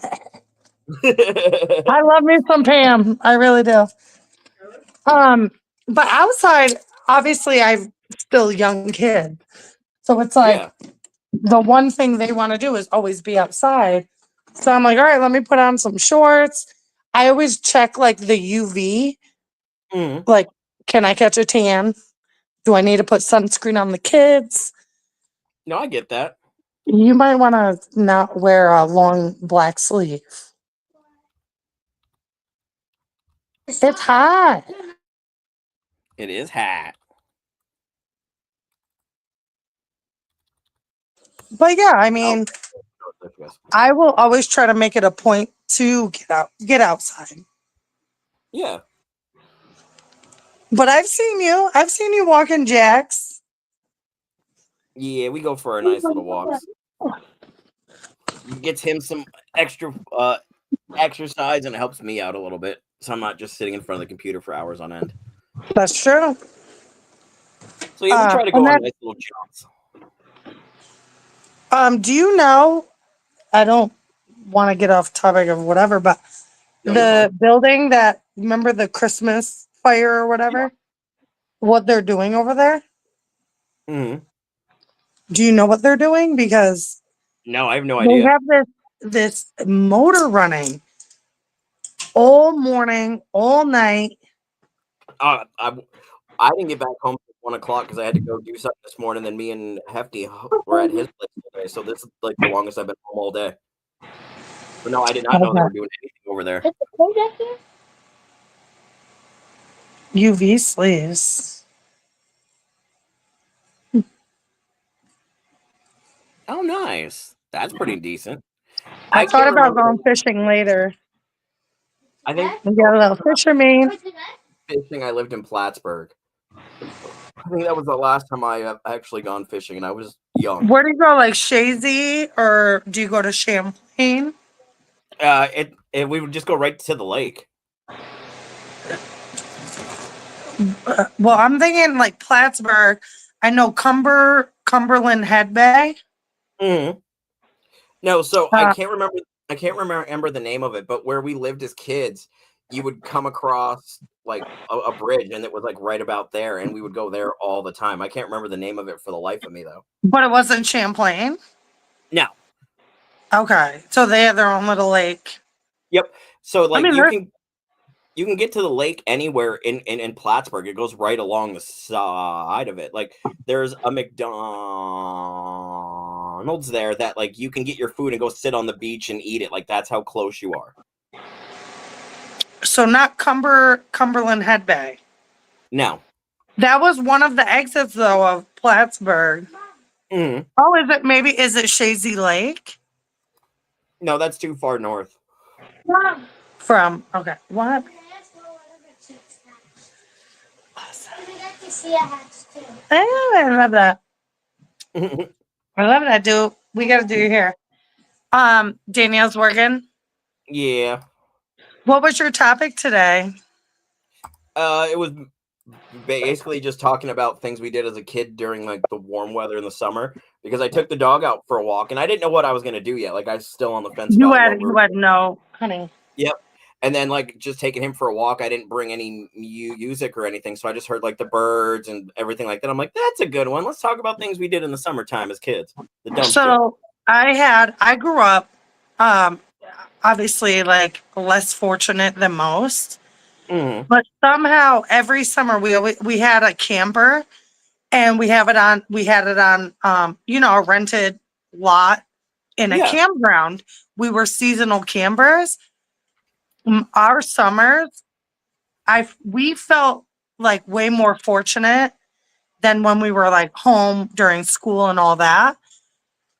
Speaker 5: I love me some Pam. I really do. But outside, obviously, I'm still a young kid. So it's like
Speaker 2: Yeah.
Speaker 5: the one thing they want to do is always be outside. So I'm like, all right, let me put on some shorts. I always check like the UV.
Speaker 2: Mhm.
Speaker 5: Like, can I catch a tan? Do I need to put sunscreen on the kids?
Speaker 2: No, I get that.
Speaker 5: You might want to not wear a long black sleeve. It's hot.
Speaker 2: It is hot.
Speaker 5: But yeah, I mean, I will always try to make it a point to get outside.
Speaker 2: Yeah.
Speaker 5: But I've seen you walking jacks.
Speaker 2: Yeah, we go for our nice little walks. Gets him some extra exercise, and it helps me out a little bit, so I'm not just sitting in front of the computer for hours on end.
Speaker 5: That's true.
Speaker 2: So yeah, we try to go on nice little jogs.
Speaker 5: Do you know? I don't want to get off topic of whatever, but
Speaker 2: No,
Speaker 5: the building that remember the Christmas fire or whatever, what they're doing over there?
Speaker 2: Mm-hmm.
Speaker 5: Do you know what they're doing? Because
Speaker 2: No, I have no
Speaker 5: they
Speaker 2: idea.
Speaker 5: have this motor running all morning, all night.
Speaker 2: I didn't get back home at 1 o'clock because I had to go do something this morning. Then me and Hefty were at his place today, so this is like the longest I've been home all day. But no, I did not know they were doing anything over there.
Speaker 5: UV sleeves.
Speaker 2: Oh, nice. That's pretty decent.
Speaker 5: I thought
Speaker 2: can't
Speaker 5: about
Speaker 2: remember
Speaker 5: going fishing later.
Speaker 2: I think
Speaker 5: We got a little fisherman.
Speaker 2: fishing. I lived in Plattsburgh. I think that was the last time I have actually gone fishing, and I was young.
Speaker 5: Where do you go, like Shazy, or do you go to Champlain?
Speaker 2: We would just go right to the lake.
Speaker 5: Well, I'm thinking like Plattsburgh. I know Cumberland Head Bay.
Speaker 2: Mm-hmm. No, so I can't remember. I can't remember the name of it, but where we lived as kids, you would come across like a bridge, and it was like right about there, and we would go there all the time. I can't remember the name of it for the life of me, though.
Speaker 5: But it wasn't Champlain?
Speaker 2: No.
Speaker 5: Okay. So they have their own little lake.
Speaker 2: Yep. So like
Speaker 5: I mean,
Speaker 2: you can get to the lake anywhere in Plattsburgh. It goes right along the side of it. Like there's a McDonald's there that like you can get your food and go sit on the beach and eat it. Like that's how close you are.
Speaker 5: So not Cumberland Head Bay.
Speaker 2: No.
Speaker 5: That was one of the exits though of Plattsburgh.
Speaker 2: Mm-hmm.
Speaker 5: Oh, is it Shazy Lake?
Speaker 2: No, that's too far north.
Speaker 5: From okay. What? I love that. I love that, dude. We gotta do your hair. Danielle's working.
Speaker 2: Yeah.
Speaker 5: What was your topic today?
Speaker 2: It was basically just talking about things we did as a kid during like the warm weather in the summer, because I took the dog out for a walk and I didn't know what I was gonna do yet. Like I was still on the fence.
Speaker 5: You had no, honey.
Speaker 2: Yep. And then like just taking him for a walk, I didn't bring any music or anything, so I just heard like the birds and everything like that. I'm like, that's a good one. Let's talk about things we did in the summertime as kids. The dumb
Speaker 5: So I grew up, obviously like less fortunate than most, but somehow every summer we had a camper, and we had it on a rented lot in a campground. We were seasonal campers. Our summers, we felt like way more fortunate than when we were like home during school and all that.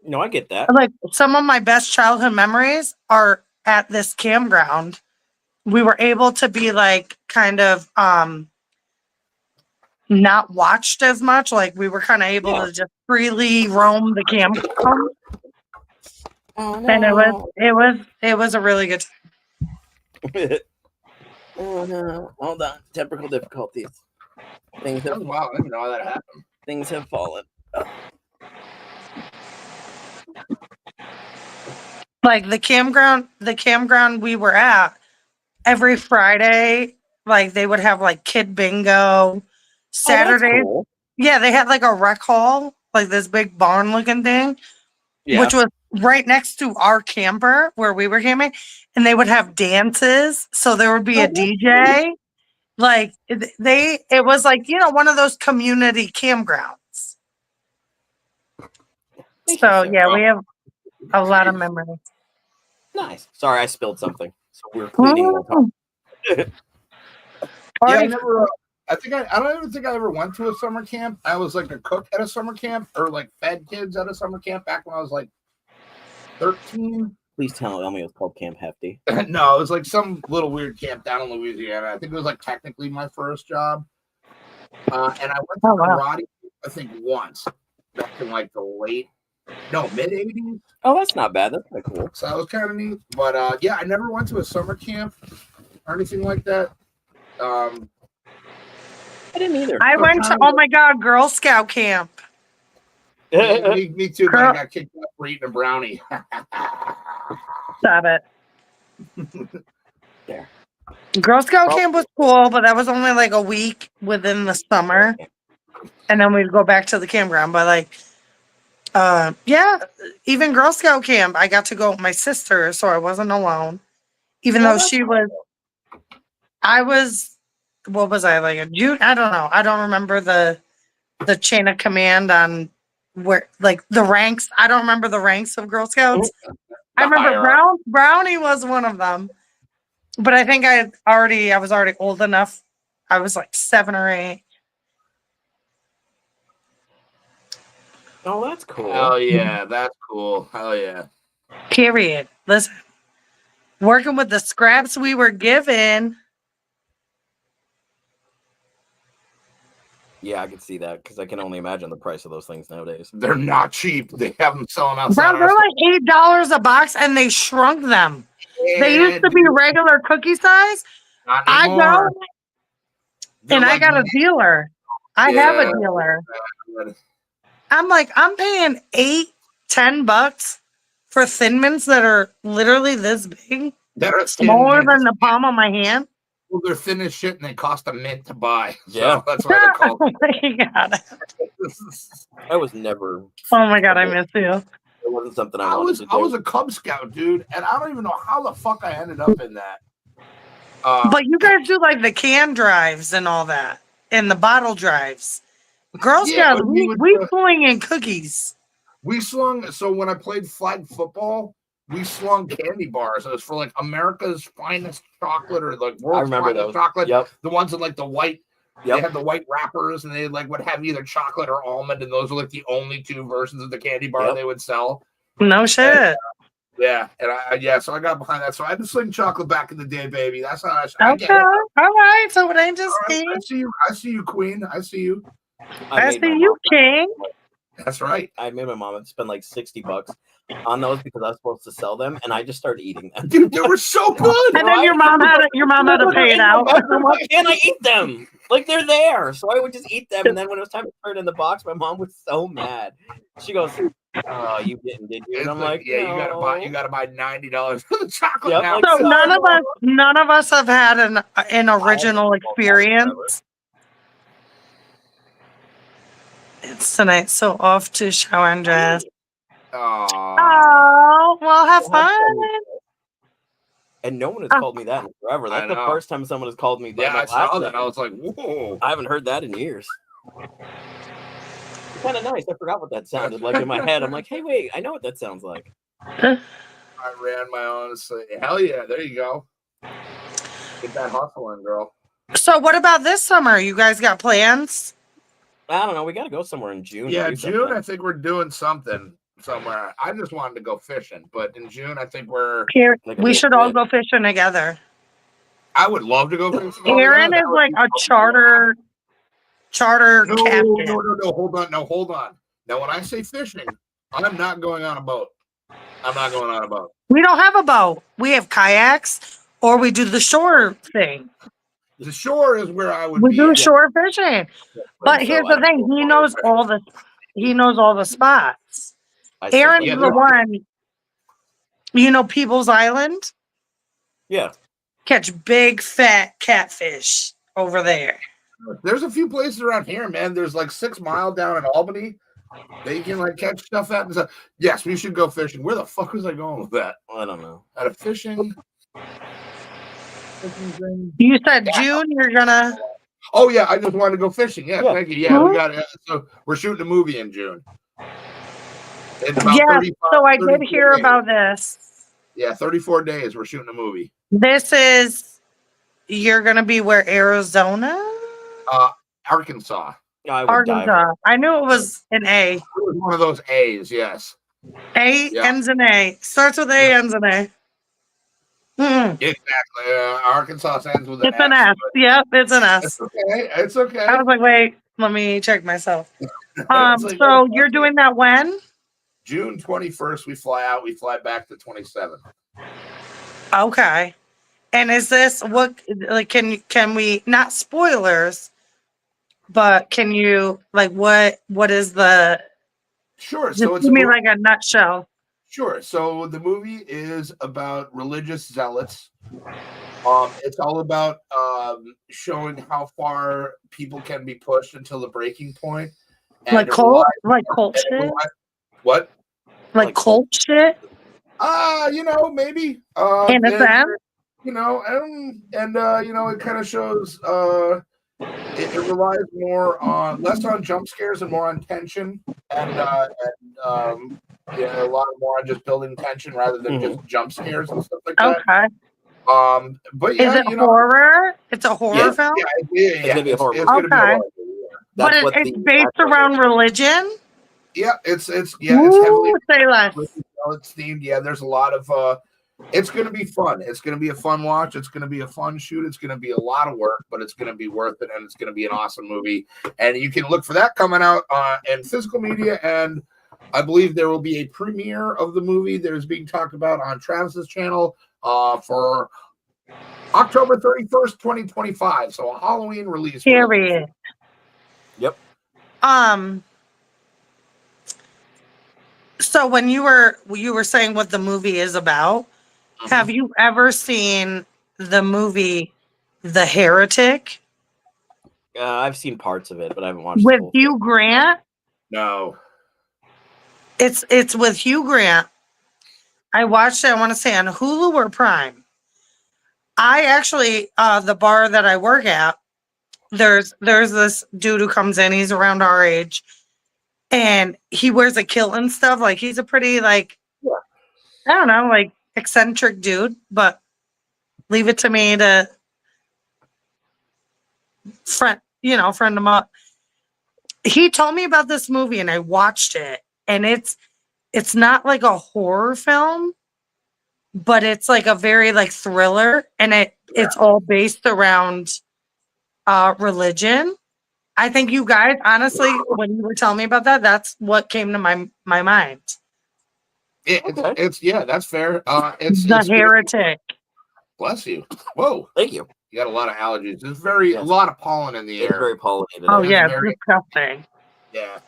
Speaker 2: No, I get that.
Speaker 5: Like some of my best childhood memories are at this campground. We were able to be like kind of not watched as much. Like we were kind of able to just freely roam the campground.
Speaker 2: Oh no.
Speaker 5: And it was a really good time.
Speaker 2: Oh no. Hold on. Technical difficulties. Things have
Speaker 3: wow, I didn't know how that happened.
Speaker 2: Things have fallen.
Speaker 5: Like the campground we were at, every Friday, like they would have like kid bingo. Saturday,
Speaker 2: cool.
Speaker 5: Yeah, they had like a rec hall, like this big barn looking thing, which was right next to our camper where we were camping, and they would have dances. So there would be a DJ. Cool. Like it was like, one of those community campgrounds. So yeah, we have a lot of memories.
Speaker 2: Nice. Sorry, I spilled something. So we're cleaning.
Speaker 3: I don't even think I ever went to a summer camp. I was like a cook at a summer camp, or like fed kids at a summer camp back when I was like 13.
Speaker 2: Please tell me it was called Camp Hefty.
Speaker 3: No, it was like some little weird camp down in Louisiana. I think it was like technically my first job. And I went to karate, I think once, back in like the mid 80s.
Speaker 2: Oh, that's not bad. That's kind of cool.
Speaker 3: So that was kind of neat. But I never went to a summer camp or anything like that.
Speaker 2: I didn't either.
Speaker 5: I went to, Girl Scout camp.
Speaker 3: Me too, but I got kicked out for eating a brownie.
Speaker 5: Stop it. There. Girl Scout camp was cool, but that was only like a week within the summer. And then we'd go back to the campground. But even Girl Scout camp, I got to go with my sister, so I wasn't alone. Even though what was I, like a June? I don't know. I don't remember the chain of command on where, like the ranks. I don't remember the ranks of Girl Scouts. I remember Brownie was one of them, but I think I was already old enough. I was like 7 or 8.
Speaker 2: Oh, that's cool.
Speaker 3: Hell yeah, that's cool. Hell yeah.
Speaker 5: Period. Listen, working with the scraps we were given.
Speaker 2: Yeah, I can see that because I can only imagine the price of those things nowadays.
Speaker 3: They're not cheap. They have them selling outside.
Speaker 5: Bro, they're like $8 a box, and they shrunk them. They used to be regular cookie size. I go and I got a dealer. I have a dealer. I'm like, I'm paying $8-10 for Thin Mints that are literally this big, smaller than the palm of my hand.
Speaker 3: Well, they're thin as shit and they cost a mint to buy.
Speaker 2: Yeah,
Speaker 3: so that's why they're called.
Speaker 5: Oh my god!
Speaker 2: I was never.
Speaker 5: Oh my god, I miss you.
Speaker 2: It wasn't something I wanted to do.
Speaker 3: I was a Cub Scout, dude, and I don't even know how the fuck I ended up in that.
Speaker 5: But you guys do like the can drives and all that, and the bottle drives. Girl Scouts, we swing in cookies.
Speaker 3: We slung. So when I played flag football, we slung candy bars. It was for like America's finest chocolate or like world's finest chocolate.
Speaker 2: Yep.
Speaker 3: The ones in like the white. They had the white wrappers, and they like would have either chocolate or almond, and those were like the only 2 versions of the candy bar they would sell.
Speaker 5: No shit.
Speaker 3: And, so I got behind that. So I had to sling chocolate back in the day, baby. That's how I
Speaker 5: okay. All right. So it ain't just me.
Speaker 3: I see you, Queen. I see you.
Speaker 5: I see you, King.
Speaker 3: That's right.
Speaker 2: I made my mom spend like $60 on those because I was supposed to sell them, and I just started eating them.
Speaker 3: Dude, they were so good.
Speaker 5: And then your mom had to pay it out.
Speaker 2: Why can't I eat them? Like they're there, so I would just eat them. And then when it was time to put it in the box, my mom was so mad. She goes, Oh, you didn't, did you? And I'm like,
Speaker 3: yeah,
Speaker 2: no.
Speaker 3: you gotta buy $90 for the chocolate.
Speaker 2: Yep,
Speaker 3: now.
Speaker 2: like,
Speaker 5: So none of us have had an original experience. It's tonight, so off to shower and dress. Oh, well, have fun.
Speaker 2: And no one has called me that in forever. That's the first time someone has called me that.
Speaker 3: Yeah, I saw that. I was like, whoa.
Speaker 2: I haven't heard that in years. It's kind of nice. I forgot what that sounded like in my head. I'm like, hey, wait, I know what that sounds like.
Speaker 3: I ran my own. Hell yeah, there you go. Get that hustle in, girl.
Speaker 5: So what about this summer? You guys got plans?
Speaker 2: I don't know. We got to go somewhere in June.
Speaker 3: Yeah, June, I think we're doing something somewhere. I just wanted to go fishing, but in June, I think
Speaker 5: we should all go fishing together.
Speaker 3: I would love to go fishing.
Speaker 5: Aaron is like a charter captain.
Speaker 3: No, hold on. Now, when I say fishing, I'm not going on a boat.
Speaker 5: We don't have a boat. We have kayaks, or we do the shore thing.
Speaker 3: The shore is where I would
Speaker 5: We
Speaker 3: be.
Speaker 5: do shore fishing. But here's the thing: he knows all the spots. Aaron's the one. You know People's Island?
Speaker 2: Yeah.
Speaker 5: Catch big fat catfish over there.
Speaker 3: There's a few places around here, man. There's like 6 Mile down in Albany. They can like catch stuff at and stuff. Yes, we should go fishing. Where the fuck was I going with that?
Speaker 2: I don't know.
Speaker 3: At a fishing.
Speaker 5: You said June. You're gonna.
Speaker 3: Oh yeah, I just wanted to go fishing. Yeah, thank you. Yeah, we got it. So we're shooting a movie in June.
Speaker 5: Yeah, so I did hear about this.
Speaker 3: Yeah, 34 days. We're shooting a movie.
Speaker 5: You're gonna be where, Arizona?
Speaker 3: Arkansas.
Speaker 5: Arkansas. I knew it was an A.
Speaker 3: It was one of those A's, yes.
Speaker 5: Ends in A. Starts with A, ends in A.
Speaker 3: Exactly. Arkansas ends with an
Speaker 5: It's an S. Yep, it's an S.
Speaker 3: It's okay.
Speaker 5: I was like, wait, let me check myself. So you're doing that when?
Speaker 3: June 21st, we fly out. We fly back the 27th.
Speaker 5: Okay. And is this what, like, can we, not spoilers, but can you, like, what is the,
Speaker 3: sure.
Speaker 5: So it's give me like a nutshell.
Speaker 3: Sure. So the movie is about religious zealots. It's all about showing how far people can be pushed until the breaking point. And
Speaker 5: like cult shit?
Speaker 3: What?
Speaker 5: Like cult shit?
Speaker 3: Maybe.
Speaker 5: In a sense?
Speaker 3: It kind of shows it relies less on jump scares and more on tension and a lot more on just building tension rather than just jump scares and stuff like that.
Speaker 5: Okay.
Speaker 3: But yeah,
Speaker 5: is it horror? It's a horror film?
Speaker 3: Yeah.
Speaker 2: It's gonna be a horror movie.
Speaker 5: Okay. But it's based around religion?
Speaker 3: Yeah, it's heavily
Speaker 5: say less.
Speaker 3: It's themed. Yeah, there's a lot of it's gonna be fun. It's gonna be a fun watch. It's gonna be a fun shoot. It's gonna be a lot of work, but it's gonna be worth it, and it's gonna be an awesome movie. And you can look for that coming out in physical media, and I believe there will be a premiere of the movie that is being talked about on Travis's channel for October 31st, 2025. So a Halloween release.
Speaker 5: Period.
Speaker 2: Yep.
Speaker 5: So when you were saying what the movie is about, have you ever seen the movie The Heretic?
Speaker 2: I've seen parts of it, but I haven't watched
Speaker 5: with Hugh Grant.
Speaker 3: No.
Speaker 5: It's with Hugh Grant. I watched it, I want to say on Hulu or Prime. I actually the bar that I work at, there's this dude who comes in, he's around our age. And he wears a kilt and stuff. Like he's a pretty I don't know, like eccentric dude, but leave it to me to friend him up. He told me about this movie and I watched it, and it's not like a horror film, but it's like a very like thriller, and it's all based around religion. I think you guys, honestly, when you were telling me about that, that's what came to my mind.
Speaker 3: That's fair. It's
Speaker 5: The Heretic.
Speaker 3: Bless you. Whoa.
Speaker 2: Thank you.
Speaker 3: You got a lot of allergies. There's a lot of pollen in the air.
Speaker 2: Very pollinated.
Speaker 5: Oh yeah, it's disgusting.
Speaker 3: Yeah.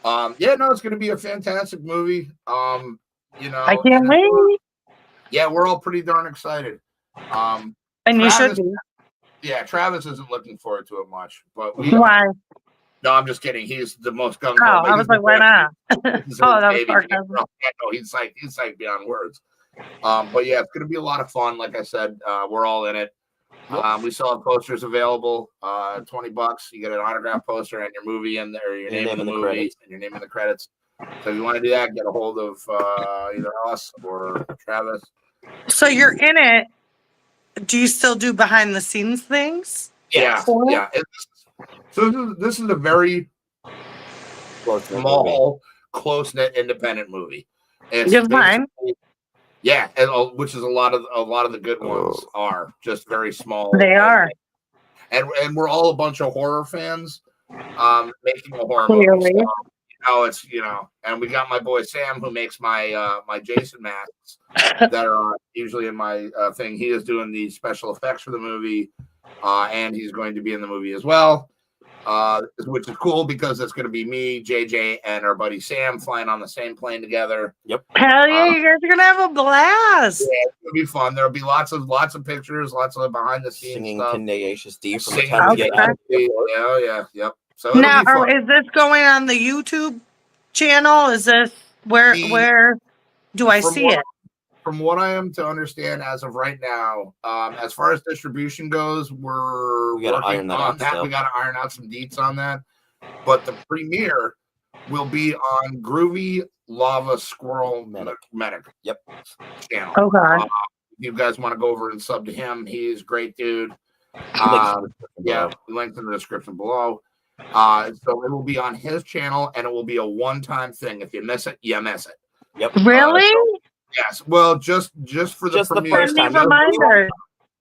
Speaker 3: Yeah, no, it's gonna be a fantastic movie. You know,
Speaker 5: I can't wait.
Speaker 3: Yeah, we're all pretty darn excited.
Speaker 5: And
Speaker 3: Travis,
Speaker 5: you should be.
Speaker 3: Yeah, Travis isn't looking forward to it much, but we.
Speaker 5: Why?
Speaker 3: No, I'm just kidding. He's the most gung
Speaker 5: Oh,
Speaker 3: ho.
Speaker 5: I was like, why not? Oh, that was sarcasm.
Speaker 3: No, he's like beyond words. But yeah, it's gonna be a lot of fun. Like I said, we're all in it. We still have posters available. $20. You get an autograph poster and your movie in there, your name in the movie, credits. And your name in the credits. So if you want to do that, get a hold of either us or Travis.
Speaker 5: So you're in it. Do you still do behind the scenes things?
Speaker 3: Yeah. So this is a very small, close knit, independent movie. It's
Speaker 5: fine.
Speaker 3: Yeah, and which is a lot of the good ones are just very small.
Speaker 5: They are,
Speaker 3: and we're all a bunch of horror fans, making a horror movie. So, it's and we got my boy Sam who makes my my Jason masks that are usually in my thing. He is doing the special effects for the movie, and he's going to be in the movie as well. Which is cool because it's going to be me, JJ, and our buddy Sam flying on the same plane together.
Speaker 2: Yep.
Speaker 5: Hell yeah, you guys are gonna have a blast.
Speaker 3: Yeah, it's gonna be fun. There'll be lots of pictures, lots of behind the scenes
Speaker 2: singing
Speaker 3: stuff.
Speaker 2: Tenacious D from
Speaker 3: Singing
Speaker 2: the time we get out.
Speaker 3: Yep. So
Speaker 5: now, is this going on the YouTube channel? Is this where do I see it?
Speaker 3: From what I am to understand as of right now, as far as distribution goes, we gotta working on that. We got to iron out some deets on that. But the premiere will be on Groovy Lava Squirrel Medic.
Speaker 2: Yep.
Speaker 3: Channel.
Speaker 5: Okay.
Speaker 3: If you guys want to go over and sub to him, he's a great dude. Links in the description below. So it will be on his channel, and it will be a one-time thing. If you miss it, you miss it.
Speaker 2: Yep.
Speaker 5: Really?
Speaker 3: Yes. Well, just for the premiere.
Speaker 2: First time.
Speaker 5: Reminder.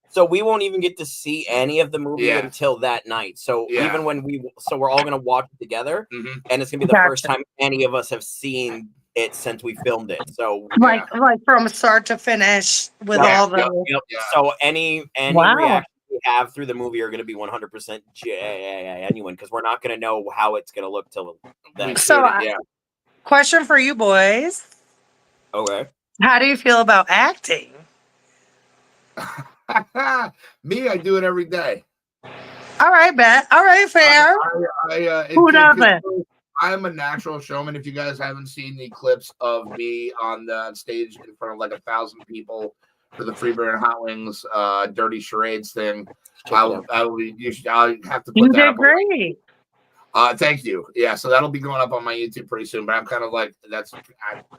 Speaker 2: So we won't even get to see any of the movie until that night. So even when we're all gonna watch it together, and it's gonna be the first time any of us have seen it since we filmed it. So
Speaker 5: like from start to finish with all the.
Speaker 2: Yep. So any reaction we have through the movie are gonna be 100% genuine because we're not gonna know how it's gonna look till then.
Speaker 5: So question for you boys.
Speaker 2: Okay.
Speaker 5: How do you feel about acting?
Speaker 3: Me, I do it every day.
Speaker 5: All right, bet. All right, fair. Who doesn't?
Speaker 3: I'm a natural showman. If you guys haven't seen the clips of me on the stage in front of like 1,000 people for the Freebird and Hot Wings Dirty Charades thing, I'll have to put that up.
Speaker 5: Great.
Speaker 3: Thank you. Yeah, so that'll be going up on my YouTube pretty soon. But I'm kind of like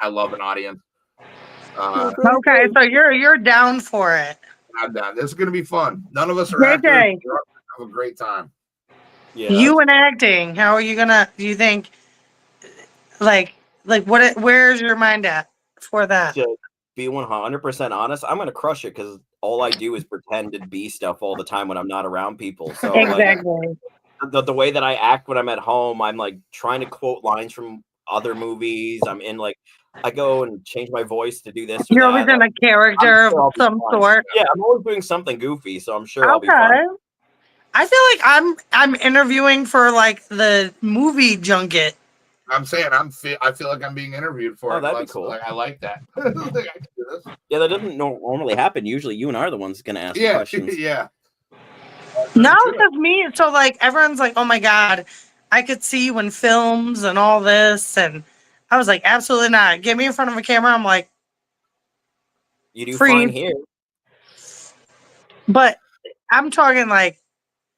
Speaker 3: I love an audience.
Speaker 5: Okay, so you're down for it.
Speaker 3: I'm down. This is gonna be fun. None of us are actors. Have a great time.
Speaker 5: Yeah. You and acting. How are you gonna? Do you think? Like what? Where's your mind at for that?
Speaker 2: To be 100% honest, I'm gonna crush it because all I do is pretend to be stuff all the time when I'm not around people. So
Speaker 5: exactly.
Speaker 2: The way that I act when I'm at home, I'm like trying to quote lines from other movies. I'm in I go and change my voice to do this.
Speaker 5: You're always in a character of some sort.
Speaker 2: Yeah, I'm always doing something goofy, so I'm sure I'll be fun.
Speaker 5: I feel like I'm interviewing for the movie junket.
Speaker 3: I'm saying I feel like I'm being interviewed for it.
Speaker 2: That'd be cool.
Speaker 3: I like that. I think I can do this.
Speaker 2: Yeah, that doesn't normally happen. Usually, you and I are the ones going to ask questions.
Speaker 3: Yeah.
Speaker 5: No, because me. So everyone's like, "Oh my god, I could see you in films and all this," and I was like, "Absolutely not. Get me in front of a camera." I'm like,
Speaker 2: "You do fine here,"
Speaker 5: but I'm talking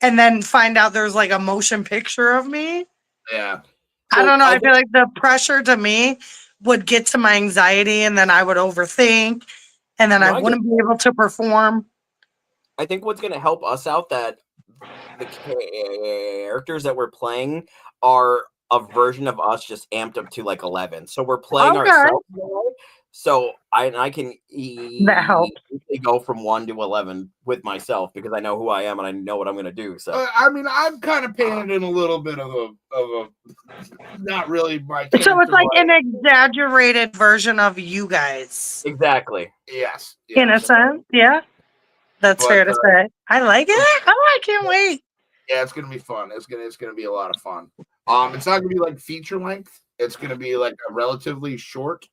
Speaker 5: and then find out there's a motion picture of me.
Speaker 3: Yeah.
Speaker 5: I don't know. I feel like the pressure to me would get to my anxiety, and then I would overthink, and then I wouldn't be able to perform.
Speaker 2: I think what's going to help us out that the characters that we're playing are a version of us just amped up to 11. So we're playing ourselves. So I can go from 1 to 11 with myself because I know who I am and I know what I'm going to do. So
Speaker 3: I mean, I'm kind of painted in a little bit of a not really my.
Speaker 5: So it's an exaggerated version of you guys.
Speaker 2: Exactly.
Speaker 3: Yes.
Speaker 5: In a sense, yeah. That's fair to say. I like it. I can't wait.
Speaker 3: Yeah, it's gonna be fun. It's gonna be a lot of fun. It's not gonna be feature length. It's going to be like a relatively short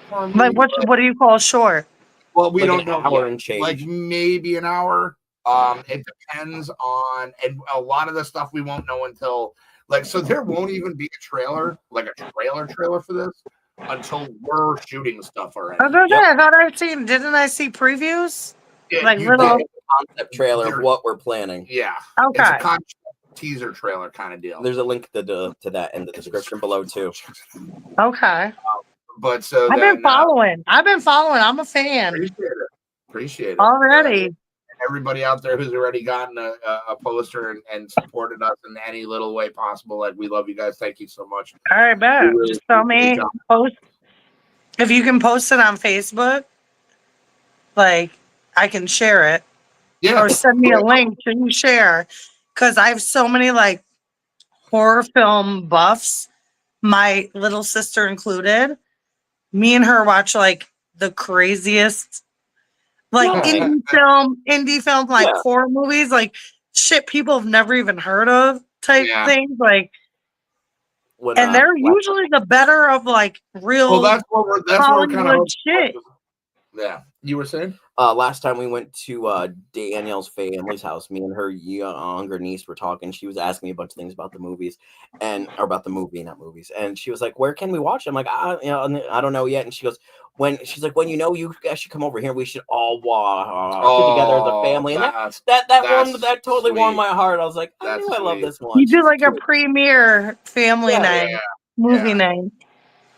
Speaker 3: horror
Speaker 5: Like
Speaker 3: movie.
Speaker 5: what do you call short?
Speaker 3: Well, we
Speaker 2: Like
Speaker 3: don't
Speaker 2: an
Speaker 3: know
Speaker 2: hour
Speaker 3: yet.
Speaker 2: and change.
Speaker 3: Like maybe an hour. It depends on, and a lot of the stuff we won't know until like, so there won't even be a trailer, like a trailer for this until we're shooting stuff already.
Speaker 5: I thought didn't I see previews?
Speaker 3: Yeah,
Speaker 5: Like
Speaker 3: you
Speaker 5: little
Speaker 3: did.
Speaker 2: Concept trailer of what we're planning.
Speaker 3: Yeah.
Speaker 5: Okay.
Speaker 3: It's a concept teaser trailer kind of deal.
Speaker 2: There's a link to that in the description below too.
Speaker 5: Okay.
Speaker 3: But so
Speaker 5: I've been following. I'm a fan.
Speaker 3: Appreciate it.
Speaker 5: Already.
Speaker 3: Everybody out there who's already gotten a poster and supported us in any little way possible. Like, we love you guys. Thank you so much.
Speaker 5: All right, bet. Just tell me, post if you can post it on Facebook, like I can share it.
Speaker 3: Yeah.
Speaker 5: Or send me a link to share. Because I have so many like horror film buffs, my little sister included. Me and her watch like the craziest like indie film like horror movies, like shit people have never even heard of type things. Like and they're usually the better of like real
Speaker 3: that's what we're kind of
Speaker 5: shit.
Speaker 3: Yeah. You were saying?
Speaker 2: Last time we went to Danielle's family's house, me and her younger niece were talking. She was asking me a bunch of things about the movies or about the movie, not movies. And she was like, "Where can we watch it?" I'm like, I don't know yet. And she goes, when you know, you guys should come over here. We should all watch together as a family. And that totally warmed my heart. I was like, I knew I love this one.
Speaker 5: You do like a premiere family night, movie night.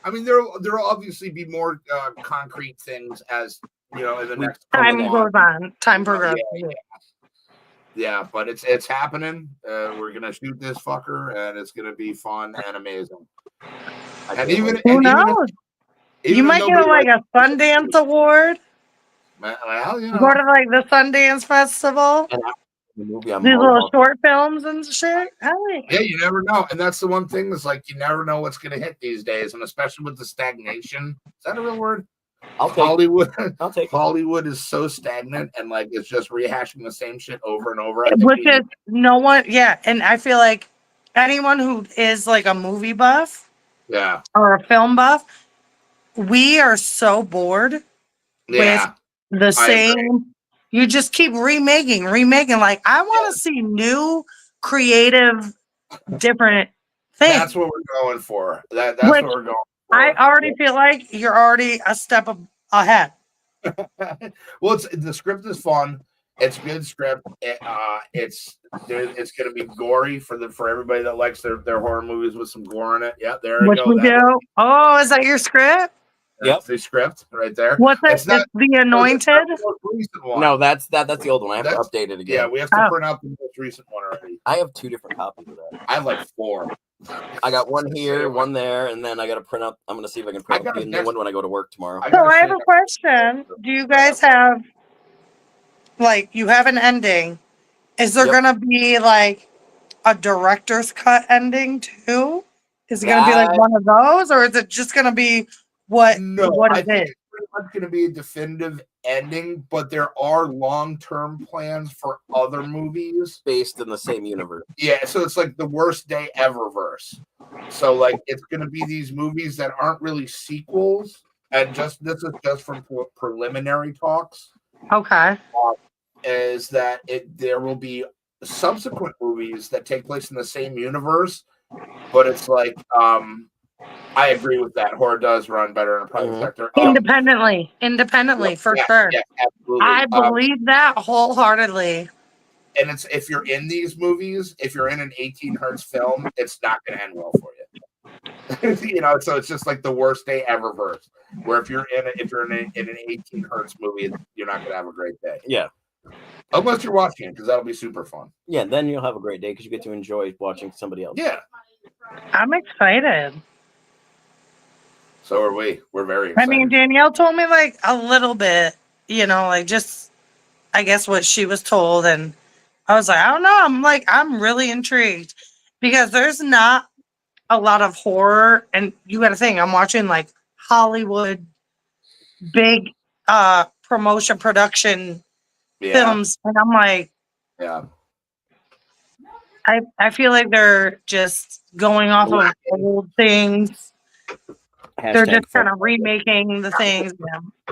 Speaker 3: I mean, there'll obviously be more concrete things as you know in the next
Speaker 5: time goes on. Time progresses.
Speaker 3: Yeah, but it's happening. We're gonna shoot this fucker, and it's gonna be fun and amazing. And
Speaker 5: who knows? You might get like a Sundance award.
Speaker 3: Well, you know,
Speaker 5: go to like the Sundance Festival.
Speaker 2: The movie,
Speaker 5: these little short films and shit.
Speaker 3: Yeah, you never know, and that's the one thing that's like you never know what's gonna hit these days, and especially with the stagnation. Is that a real word? Hollywood.
Speaker 2: I'll take
Speaker 3: Hollywood is so stagnant, and like it's just rehashing the same shit over and over.
Speaker 5: Which is no one, and I feel like anyone who is like a movie buff, or a film buff, we are so bored with the same. You just keep remaking. Like, I want to see new, creative, different things.
Speaker 3: That's what we're going for. That's what we're going for.
Speaker 5: I already feel like you're already a step ahead.
Speaker 3: Well, the script is fun. It's good script. It's going to be gory for everybody that likes their horror movies with some gore in it. Yeah, there we go.
Speaker 5: We do. Oh, is that your script?
Speaker 3: That's the script right there.
Speaker 5: What's that? It's the Anointed?
Speaker 3: The recent one.
Speaker 2: No, that's the old one. I have to update it again.
Speaker 3: Yeah, we have to print out the most recent one already.
Speaker 2: I have 2 different copies of that.
Speaker 3: I have like 4.
Speaker 2: I got one here, one there, and then I got to print out. I'm going to see if I can print out the new one when I go to work tomorrow.
Speaker 5: So I have a question. Do you guys have, like, you have an ending? Is there going to be, like, a director's cut ending, too? Is it going to be, like, one of those? Or is it just going to be what it is?
Speaker 3: I think it's pretty much going to be a definitive ending, but there are long-term plans for other movies
Speaker 2: based in the same universe.
Speaker 3: Yeah, so it's like the worst day ever verse. So like it's going to be these movies that aren't really sequels, and this is just from preliminary talks.
Speaker 5: Okay.
Speaker 3: Is that there will be subsequent movies that take place in the same universe, but it's like I agree with that. Horror does run better in a private sector.
Speaker 5: Independently, for sure.
Speaker 3: Yeah, absolutely.
Speaker 5: I believe that wholeheartedly.
Speaker 3: And it's if you're in these movies, if you're in an 18 hertz film, it's not going to end well for you. You know, so it's just like the worst day ever verse. Where if you're in an 18 hertz movie, you're not going to have a great day.
Speaker 2: Yeah.
Speaker 3: Unless you're watching it, because that'll be super fun.
Speaker 2: Yeah, then you'll have a great day because you get to enjoy watching somebody else.
Speaker 3: Yeah.
Speaker 5: I'm excited.
Speaker 3: So are we. We're very excited.
Speaker 5: I mean, Danielle told me like a little bit, you know, like just, I guess what she was told. And I was like, I don't know. I'm really intrigued because there's not a lot of horror. And you got to think, I'm watching like Hollywood, big promotion production films. And I'm like, I feel like they're just going off of old things. They're just kind of remaking the things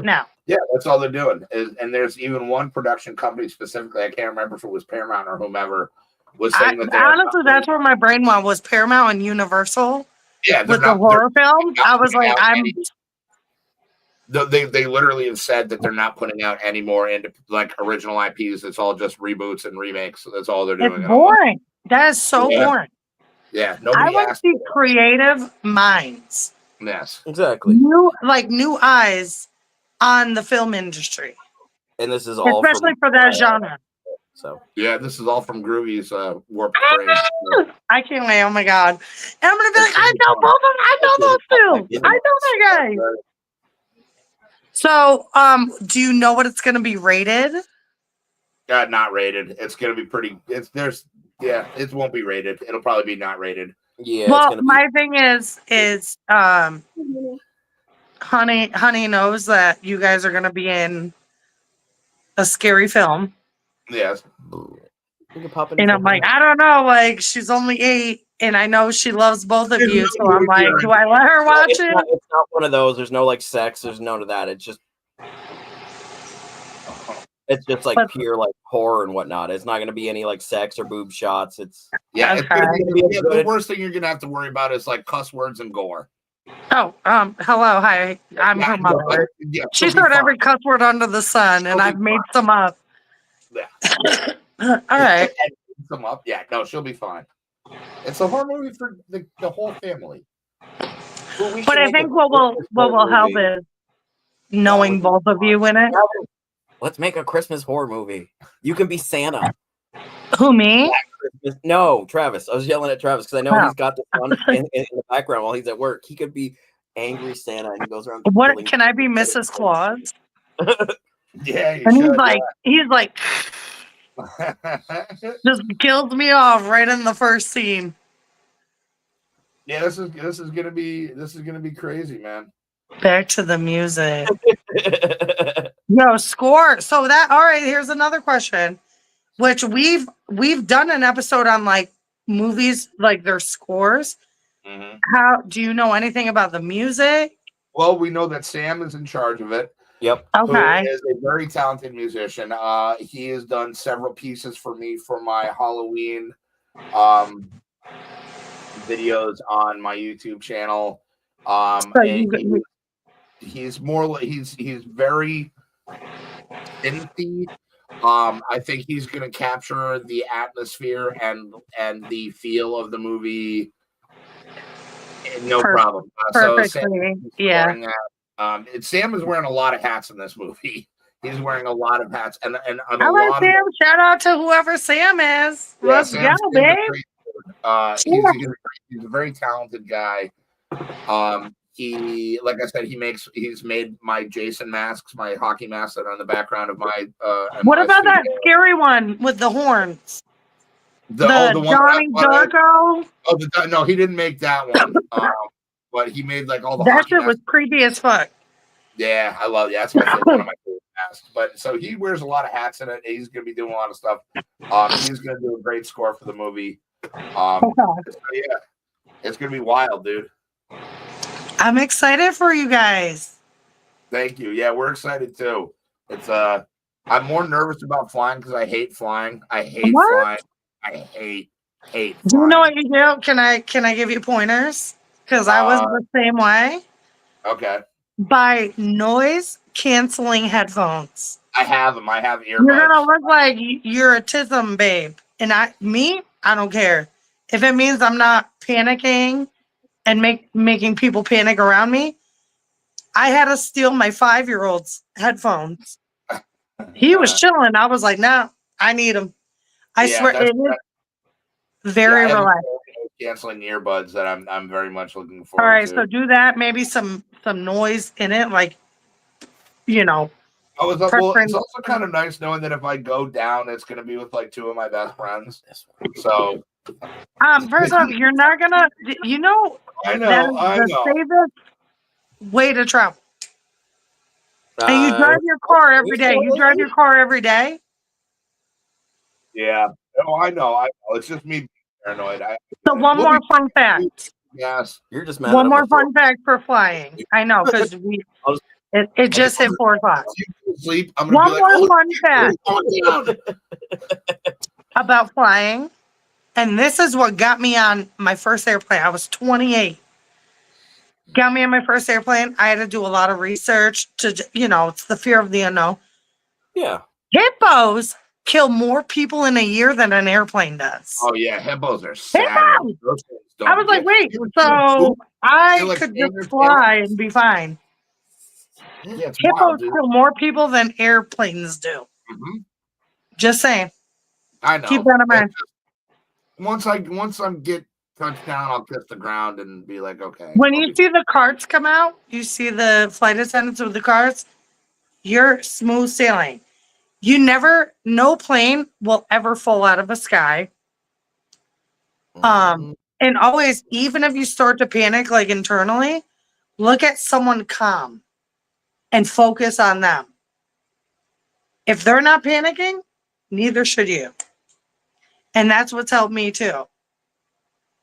Speaker 5: now.
Speaker 3: Yeah, that's all they're doing. And there's even one production company specifically, I can't remember if it was Paramount or whomever, was saying that
Speaker 5: honestly, that's where my brain went, was Paramount and Universal.
Speaker 3: Yeah,
Speaker 5: with the horror film. I was like,
Speaker 3: They literally have said that they're not putting out any more into like original IPs. It's all just reboots and remakes. So that's all they're doing.
Speaker 5: It's boring. That is so boring.
Speaker 3: Yeah,
Speaker 5: I want to see creative minds.
Speaker 3: Yes,
Speaker 2: exactly.
Speaker 5: New eyes on the film industry.
Speaker 2: And this is all
Speaker 5: especially for that genre.
Speaker 2: So
Speaker 3: yeah, this is all from Groovy's warped brain.
Speaker 5: I can't wait. Oh my god! And I'm gonna be like, I know both of them. I know those two. I know that guy. So, do you know what it's gonna be rated?
Speaker 3: Not rated. It's gonna be pretty. It won't be rated. It'll probably be not rated.
Speaker 2: Yeah.
Speaker 5: Well, my thing is Honey knows that you guys are gonna be in a scary film.
Speaker 3: Yes.
Speaker 5: And I'm like, I don't know, like she's only 8 and I know she loves both of you. So I'm like, do I let her watch it?
Speaker 2: It's not one of those. There's no like sex, there's none of that. It's just like pure like horror and whatnot. It's not gonna be any like sex or boob shots. It's
Speaker 3: it's gonna be the worst thing you're gonna have to worry about is like cuss words and gore.
Speaker 5: Oh, hello, hi. I'm her mother. She's heard every cuss word under the sun, and I've made some up.
Speaker 3: Yeah.
Speaker 5: All right.
Speaker 3: Some up. Yeah, no, she'll be fine. It's a horror movie for the whole family.
Speaker 5: But I think what will help is knowing both of you in it.
Speaker 2: Let's make a Christmas horror movie. You can be Santa.
Speaker 5: Who, me?
Speaker 2: No, Travis. I was yelling at Travis because I know he's got the fun in the background while he's at work. He could be angry Santa and he goes around.
Speaker 5: What can I be, Mrs. Claus?
Speaker 3: Yeah,
Speaker 5: and he's like just kills me off right in the first scene.
Speaker 3: Yeah, this is gonna be crazy, man.
Speaker 5: Back to the music. Yo, score. So that all right, here's another question. Which we've done an episode on like movies, like their scores.
Speaker 3: Mm-hmm.
Speaker 5: How do you know anything about the music?
Speaker 3: Well, we know that Sam is in charge of it.
Speaker 2: Yep.
Speaker 5: Okay.
Speaker 3: Who is a very talented musician. He has done several pieces for me for my Halloween videos on my YouTube channel. He's very synthy. I think he's going to capture the atmosphere and the feel of the movie. No problem.
Speaker 5: Perfectly.
Speaker 3: Sam is wearing a lot of hats in this movie. He's wearing a lot of hats, and
Speaker 5: I like Sam. Shout out to whoever Sam is. Let's go, babe.
Speaker 3: He's a very talented guy. He, like I said, he's made my Jason masks, my hockey masks that are on the background of my.
Speaker 5: What about that scary one with the horns? The Johnny Darko?
Speaker 3: No, he didn't make that one. But he made like all the.
Speaker 5: That shit was creepy as fuck.
Speaker 3: Yeah, I love. Yeah, that's my favorite, one of my favorite masks. But so he wears a lot of hats in it. He's going to be doing a lot of stuff. He's going to do a great score for the movie. So yeah, it's going to be wild, dude.
Speaker 5: I'm excited for you guys.
Speaker 3: Thank you. Yeah, we're excited too. It's I'm more nervous about flying because I hate flying. I hate flying. I hate flying.
Speaker 5: Do you know what you do? Can I give you pointers? Because I was the same way.
Speaker 3: Okay.
Speaker 5: Buy noise canceling headphones.
Speaker 3: I have them. I have earbuds.
Speaker 5: You're gonna look like you're a tism babe, and I don't care if it means I'm not panicking and making people panic around me. I had to steal my 5-year-old's headphones. He was chilling. I was like, no, I need them. I swear it is very relaxed.
Speaker 3: Canceling earbuds that I'm very much looking forward to.
Speaker 5: All right, so do that. Maybe some noise in it, like, you know.
Speaker 3: It's also kind of nice knowing that if I go down, it's going to be with like 2 of my best friends. So,
Speaker 5: first off, you're not gonna, you know.
Speaker 3: I know.
Speaker 5: The safest way to travel. And you drive your car every day. You drive your car every day.
Speaker 3: Yeah. No, I know. It's just me being paranoid.
Speaker 5: So one more fun fact.
Speaker 3: Yes.
Speaker 2: You're just mad.
Speaker 5: One more fun fact for flying. I know because it just hit 4 o'clock.
Speaker 3: If you sleep, I'm gonna
Speaker 5: One
Speaker 3: be like,
Speaker 5: more fun fact about flying, and this is what got me on my first airplane. I was 28. Got me on my first airplane. I had to do a lot of research to, it's the fear of the unknown.
Speaker 2: Yeah.
Speaker 5: Hippos kill more people in a year than an airplane does.
Speaker 3: oh yeah, hippos are savage. Those things don't
Speaker 5: I was like,
Speaker 3: get-
Speaker 5: wait,
Speaker 3: you
Speaker 5: so I
Speaker 3: like
Speaker 5: could
Speaker 3: standard
Speaker 5: just fly and be fine.
Speaker 3: Yeah, it's
Speaker 5: Hippos
Speaker 3: wild, dude.
Speaker 5: kill more people than airplanes do.
Speaker 3: Mhm.
Speaker 5: Just saying.
Speaker 3: I know.
Speaker 5: Keep that in mind.
Speaker 3: Once I get touchdown, I'll kiss the ground and be like, okay.
Speaker 5: When you see the carts come out, you see the flight attendants with the carts, you're smooth sailing. No plane will ever fall out of the sky. And always, even if you start to panic, like internally, look at someone calm and focus on them. If they're not panicking, neither should you. And that's what's helped me too.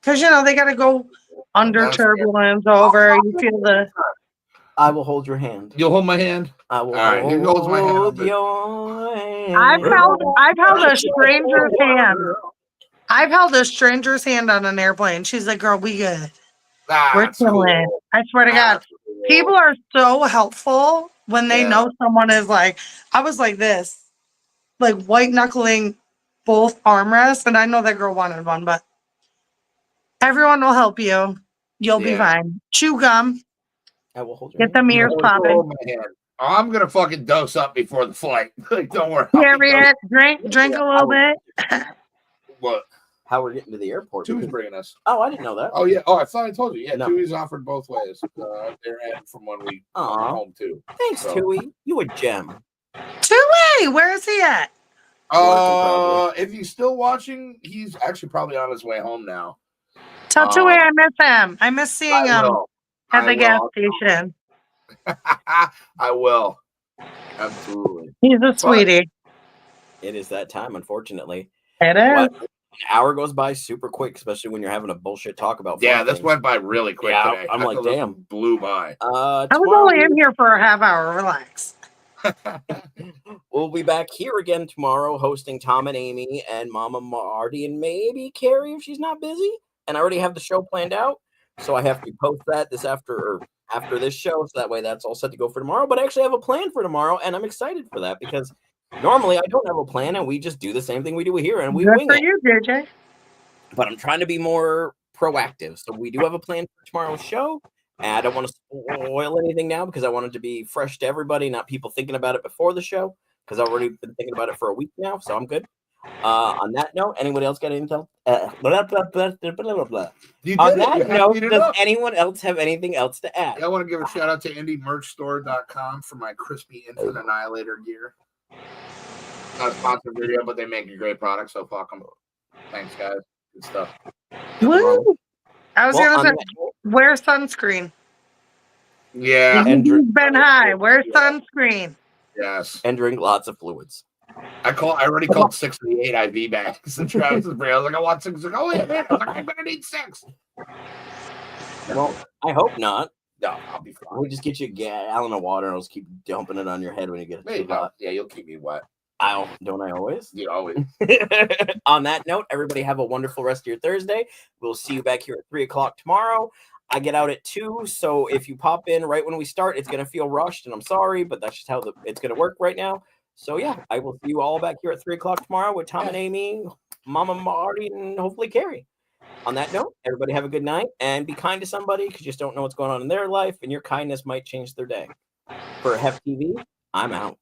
Speaker 5: Because, they got to go under turbulence over. You feel the.
Speaker 2: I will hold your hand.
Speaker 3: You'll hold my hand?
Speaker 2: I will
Speaker 3: All right,
Speaker 2: hold
Speaker 3: here goes my hand.
Speaker 2: your hand.
Speaker 5: I've held a stranger's hand. I've held a stranger's hand on an airplane. She's like, girl, we good. We're
Speaker 3: That's
Speaker 5: chilling.
Speaker 3: cool.
Speaker 5: I swear to God.
Speaker 3: That's cool.
Speaker 5: People are so helpful when they know someone is like, I was like this, like white knuckling both armrests. And I know that girl wanted one, but everyone will help you. You'll be fine. Chew gum.
Speaker 2: I will hold your
Speaker 5: Get them ears popping.
Speaker 3: Hold my hand. I'm gonna fucking dose up before the flight. Like, don't worry.
Speaker 5: Carry it. Drink a little bit.
Speaker 3: What?
Speaker 2: How we're getting to the airport.
Speaker 3: Tui's bringing us.
Speaker 2: Oh, I didn't know that.
Speaker 3: Oh yeah. Oh, I thought I told you. Yeah,
Speaker 2: No.
Speaker 3: Tui's offered both ways. They're in from when we come home too.
Speaker 2: Thanks, Tui. You a gem.
Speaker 5: Tui, where is he at?
Speaker 3: If he's still watching, he's actually probably on his way home now.
Speaker 5: Tell Tui I miss him. I miss seeing him at the gas station.
Speaker 3: I will. Absolutely.
Speaker 5: He's a sweetie.
Speaker 2: It is that time, unfortunately.
Speaker 5: It is.
Speaker 2: An hour goes by super quick, especially when you're having a bullshit talk about.
Speaker 3: Yeah, this went by really quick today.
Speaker 2: I'm like, damn,
Speaker 3: blew by.
Speaker 5: I was only in here for a half hour. Relax.
Speaker 2: We'll be back here again tomorrow, hosting Tom and Amy and Mama Marty and maybe Kerry if she's not busy. And I already have the show planned out, so I have to post that after this show, so that way that's all set to go for tomorrow. But I actually have a plan for tomorrow, and I'm excited for that because normally I don't have a plan, and we just do the same thing we do here, and we wing it.
Speaker 5: Good for you, JJ.
Speaker 2: But I'm trying to be more proactive, so we do have a plan for tomorrow's show. And I don't want to spoil anything now because I want it to be fresh to everybody, not people thinking about it before the show, because I've already been thinking about it for a week now, so I'm good. On that note, anybody else got anything else? On that note, does anyone else have anything else to add?
Speaker 3: I want to give a shout out to indiemerchstore.com for my crispy infant annihilator gear. Not a sponsored video, but they make a great product, so fuck them. Thanks, guys. Good stuff.
Speaker 5: Woo! I was gonna say, wear sunscreen.
Speaker 3: Yeah,
Speaker 2: and
Speaker 5: been high. Wear sunscreen.
Speaker 3: Yes,
Speaker 2: and drink lots of fluids.
Speaker 3: I already called 6 of the 8 IV bags. And Travis was I was like, I want 6. Like, oh yeah, man. I was like, I'm gonna need 6.
Speaker 2: Well, I hope not.
Speaker 3: No, I'll be fine.
Speaker 2: We'll just get you a gallon of water and I'll just keep dumping it on your head when you get it too hot.
Speaker 3: Yeah, you'll keep me wet.
Speaker 2: Don't I always?
Speaker 3: You always.
Speaker 2: On that note, everybody have a wonderful rest of your Thursday. We'll see you back here at 3 o'clock tomorrow. I get out at 2, so if you pop in right when we start, it's going to feel rushed, and I'm sorry, but that's just how it's going to work right now. So, yeah, I will see you all back here at 3 o'clock tomorrow with Tom and Amy, Mama Marty, and hopefully Kerry. On that note, everybody have a good night, and be kind to somebody because you just don't know what's going on in their life, and your kindness might change their day. For Hef TV, I'm out.